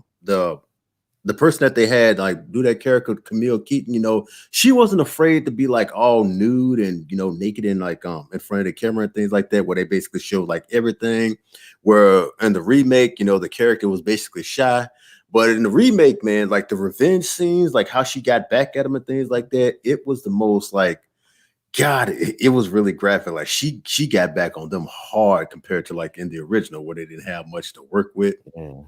the person that they had like do that character, Camille Keaton, she wasn't afraid to be like all nude and naked and like in front of the camera and things like that, where they basically showed like everything. Where in the remake, the character was basically shy. But in the remake, man, like the revenge scenes, like how she got back at him and things like that, it was the most like, God, it was really graphic. Like she got back on them hard compared to like in the original where they didn't have much to work with. Yeah.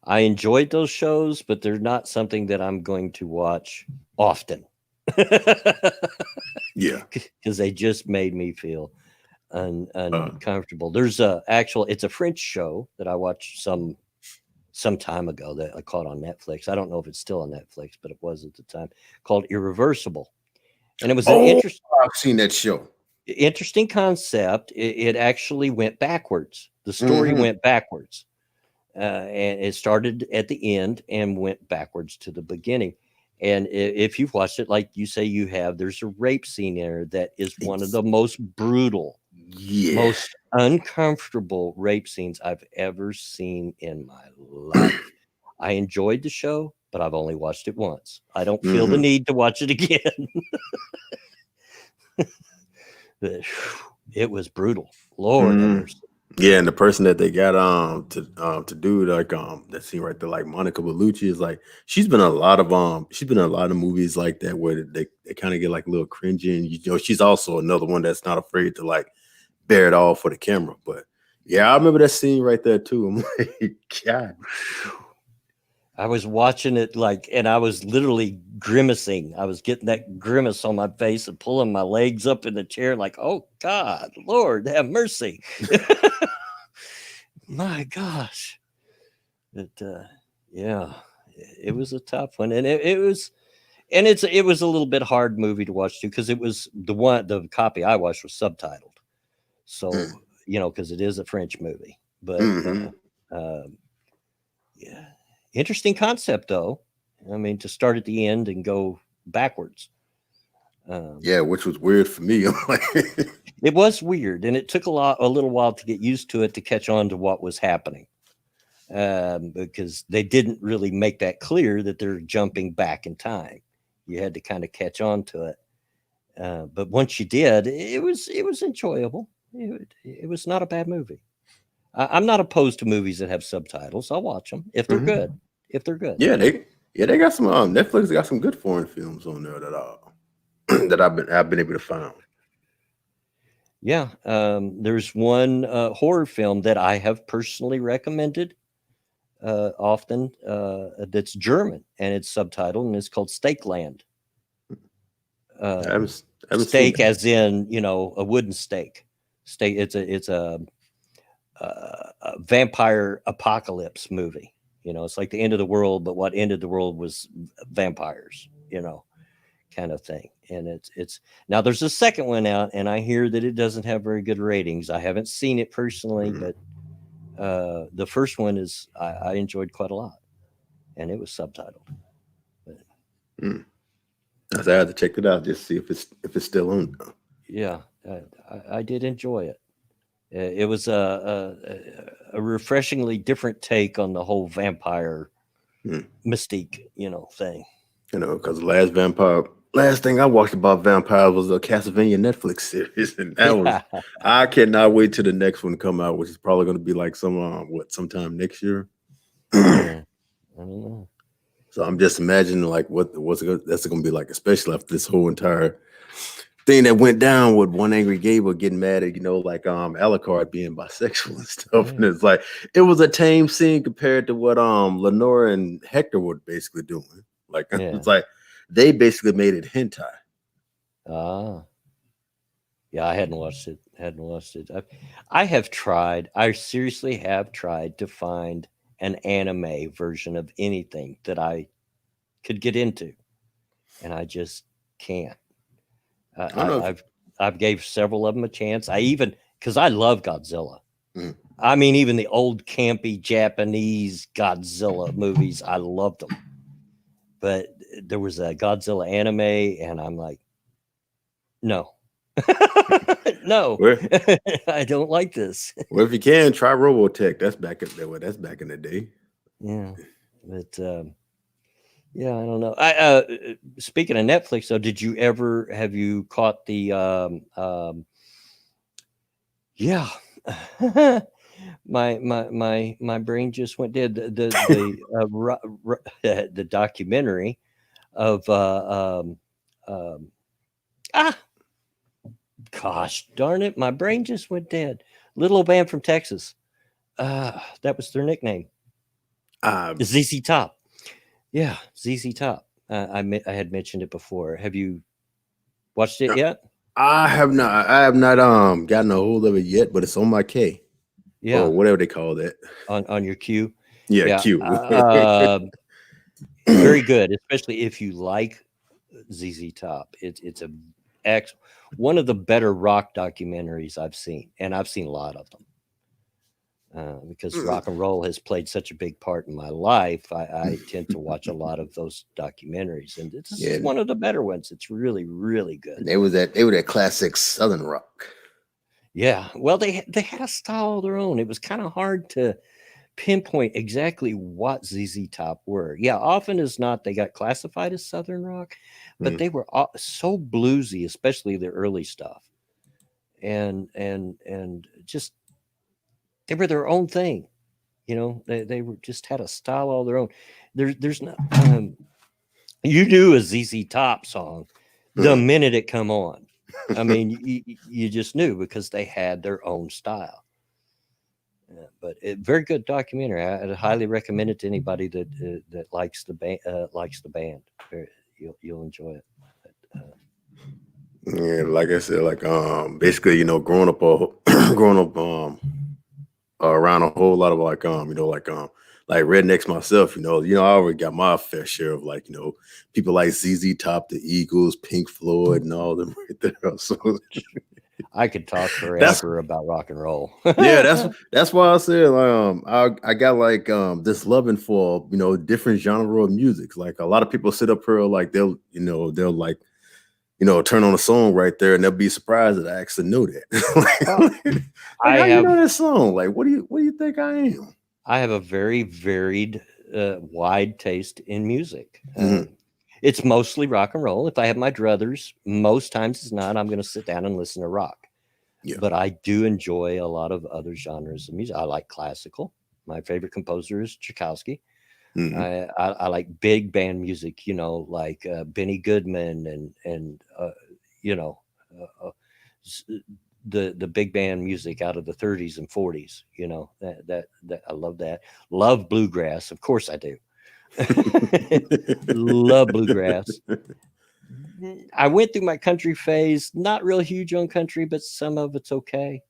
I enjoyed those shows, but they're not something that I'm going to watch often. Yeah, because they just made me feel uncomfortable. There's it's a French show that I watched some time ago that I caught on Netflix. I don't know if it's still on Netflix, but it was at the time, called Irreversible. And it was an interesting. I've seen that show. Interesting concept. It actually went backwards. The story went backwards. And it started at the end and went backwards to the beginning. And if you've watched it, like you say there's a rape scene there that is one of the most brutal, most uncomfortable rape scenes I've ever seen in my life. I enjoyed the show, but I've only watched it once. I don't feel the need to watch it again. It was brutal. Lord. Yeah, and the person that they got to do like that scene right there, like Monica Bellucci, is like she's been in a lot of movies like that where they kind of get like a little cringy, and she's also another one that's not afraid to like bear it all for the camera. But yeah, I remember that scene right there too. I'm like, God. I was watching it and I was literally grimacing. I was getting that grimace on my face and pulling my legs up in the chair like, oh God, Lord, have mercy. My gosh. But yeah, it was a tough one, and it was, and it was a little bit hard movie to watch too, because it was the copy I watched was subtitled, so because it is a French movie, but yeah, interesting concept though. I mean, to start at the end and go backwards. Yeah, which was weird for me. It was weird, and it took a little while to get used to it, to catch on to what was happening, because they didn't really make that clear that they're jumping back in time. You had to kind of catch on to it, but once you did, it was enjoyable. It was not a bad movie. I'm not opposed to movies that have subtitles. I'll watch them if they're good. If they're good, yeah, they got some Netflix got some good foreign films on there that that I've been able to find. Yeah, there's one horror film that I have personally recommended often that's German, and it's subtitled, and it's called Steakland. I haven't Steak as in, a wooden steak. It's a vampire apocalypse movie. It's like the end of the world, but what ended the world was vampires, kind of thing. And it's now there's a second one out, and I hear that it doesn't have very good ratings. I haven't seen it personally, but the first one is I enjoyed quite a lot, and it was subtitled. I had to check it out just to see if it's still on. Yeah, I did enjoy it. It was a refreshingly different take on the whole vampire mystique, thing. Because the last thing I watched about vampires was the Castlevania Netflix series, and that was I cannot wait till the next one to come out, which is probably going to be like sometime next year. Yeah, I don't know. So I'm just imagining like that's going to be like, especially after this whole entire thing that went down with One Angry Gabriel getting mad at Alucard being bisexual and stuff, and it's like it was a tame scene compared to what Lenore and Hector were basically doing. Like it's like they basically made it hentai. Yeah, I hadn't watched it. I have tried. I seriously have tried to find an anime version of anything that I could get into, and I just can't. I've gave several of them a chance. Because I love Godzilla. I mean, even the old campy Japanese Godzilla movies, I loved them. But there was a Godzilla anime, and I'm like, no. No, I don't like this. Well, if you can, try Robotech. That's back in the day. Yeah, but yeah, I don't know. Speaking of Netflix, though, have you caught the yeah. my brain just went dead. The documentary of gosh darn it, my brain just went dead. Little old band from Texas. That was their nickname. ZZ Top. Yeah, ZZ Top. I had mentioned it before. Have you watched it yet? I have not. Gotten a hold of it yet, but it's on my K. Yeah, or whatever they call that. On your queue. Yeah, Q. Very good, especially if you like ZZ Top. It's one of the better rock documentaries I've seen, and I've seen a lot of them. Because rock and roll has played such a big part in my life, I tend to watch a lot of those documentaries, and this is one of the better ones. It's really, really good. They were that classic Southern rock. Yeah, well, they had a style of their own. It was kind of hard to pinpoint exactly what ZZ Top were. Yeah, often as not, they got classified as Southern rock, but they were so bluesy, especially the early stuff, and just. They were their own thing, They were just had a style all their own. There's not. You knew a ZZ Top song the minute it come on. I mean, you just knew because they had their own style. But very good documentary. I highly recommend it to anybody that likes the band. You'll enjoy it. Yeah, like I said, basically, growing up around a whole lot of like rednecks myself, I already got my fair share of like, people like ZZ Top, the Eagles, Pink Floyd, and all them right there. So I could talk That's- forever about rock and roll. yeah, that's why I said I got like this loving for different genre of music. Like a lot of people sit up here like they'll like turn on a song right there and they'll be surprised that I actually know that. How you know that song? Like what do you think I am? I have a very varied, wide taste in music. Mhm. It's mostly rock and roll. If I have my druthers, most times it's not. I'm going to sit down and listen to rock. Yeah. But I do enjoy a lot of other genres of music. I like classical. My favorite composer is Tchaikovsky. Mhm. I like big band music, like Benny Goodman and the big band music out of the 30s and 40s. That I love that. Love bluegrass, of course I do. Love bluegrass. I went through my country phase, not real huge on country, but some of it's okay,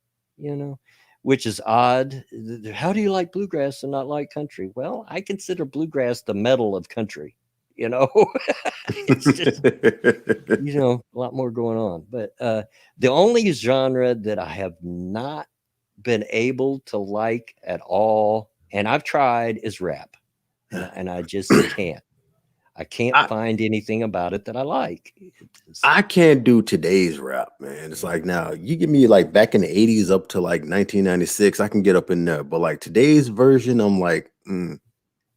which is odd. How do you like bluegrass and not like country? Well, I consider bluegrass the metal of country, it's just, a lot more going on. But the only genre that I have not been able to like at all, and I've tried, is rap. And I just can't. I can't find anything about it that I like. I can't do today's rap, man. It's like now you give me like back in the 80s up to like 1996, I can get up in there. But like today's version, I'm like,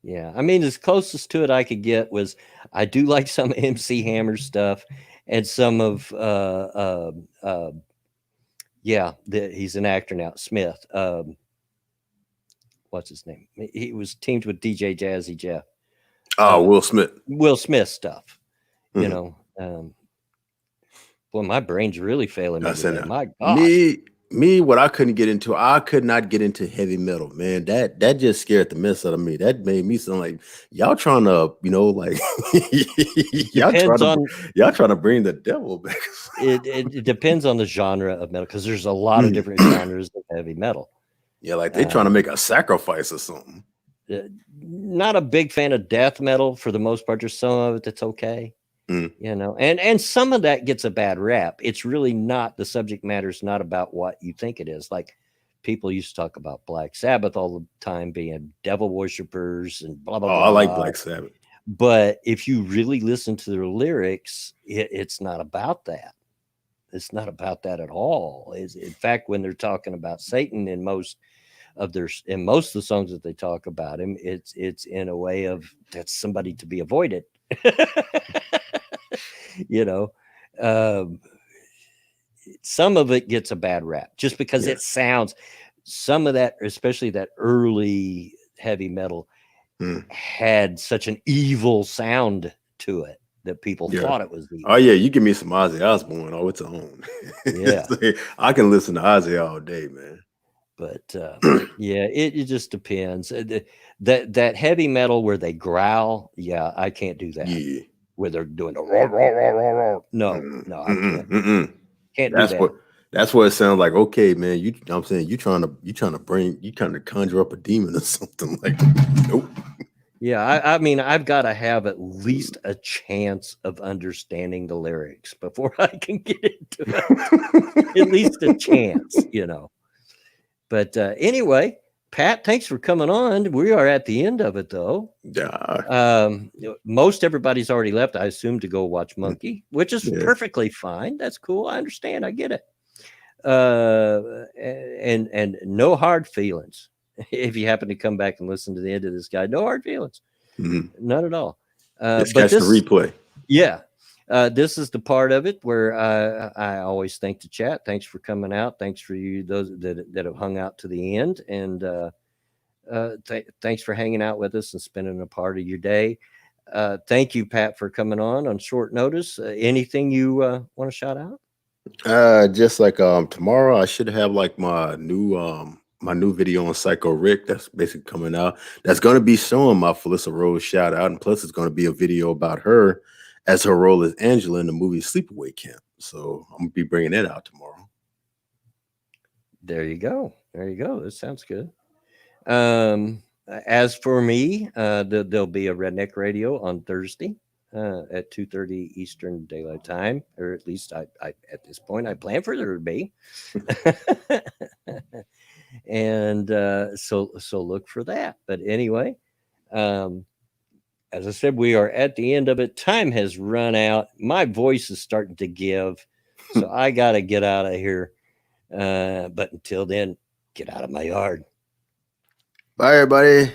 Yeah. I mean, as closest to it I could get was I do like some MC Hammer stuff and some of he's an actor now, Smith. What's his name? He was teamed with DJ Jazzy Jeff. Will Smith. Will Smith stuff. Boy, my brain's really failing me today. My gosh. Me, what I couldn't get into, I could not get into heavy metal, man. That just scared the mess out of me. That made me sound like y'all trying to, like y'all trying to bring the devil back. It depends on the genre of metal because there's a lot of different genres of heavy metal. Yeah, like they're trying to make a sacrifice or something. Not a big fan of death metal for the most part. There's some of it that's okay. And some of that gets a bad rap. It's really not, the subject matter is not about what you think it is. Like people used to talk about Black Sabbath all the time being devil worshippers and blah, blah, blah. I like Black Sabbath. But if you really listen to their lyrics, it's not about that. It's not about that at all. In fact, when they're talking about Satan in most of the songs that they talk about him, it's in a way of that's somebody to be avoided. Some of it gets a bad rap just because it sounds, some of that, especially that early heavy metal had such an evil sound to it that people thought it was evil. Oh yeah, you give me some Ozzy Osbourne, its own. Yeah. I can listen to Ozzy all day, man. But it just depends. That heavy metal where they growl, I can't do that. Yeah. Where they're doing the roar, roar, roar, roar, roar. No, I can't. Can't do that. That's what it sounds like. Okay, man. I'm saying you trying to conjure up a demon or something like. Nope. Yeah, I mean, I've got to have at least a chance of understanding the lyrics before I can get into it. At least a chance, But anyway, Pat, thanks for coming on. We are at the end of it, though. Yeah. Most everybody's already left, I assume, to go watch Monkey, which is perfectly fine. That's cool. I understand. I get it. And no hard feelings. If you happen to come back and listen to the end of this guy, no hard feelings. None at all. But catch the replay. Yeah. This is the part of it where I always thank the chat. Thanks for coming out. Thanks for you, those that have hung out to the end. And thanks for hanging out with us and spending a part of your day. Thank you, Pat, for coming on short notice. Anything you want to shout out? Just like tomorrow, I should have like my new video on Psycho Rick that's basically coming out. That's going to be showing my Felissa Rose shout out, and plus it's going to be a video about her as her role as Angela in the movie Sleepaway Camp. So I'm gonna be bringing that out tomorrow. There you go. That sounds good. as for me, there'll be a Redneck Radio on Thursday at 2:30 Eastern Daylight Time, or at least I at this point I plan for there to be. And so look for that. But anyway, as I said, we are at the end of it. Time has run out. My voice is starting to give, so I got to get out of here. But until then, get out of my yard. Bye, everybody.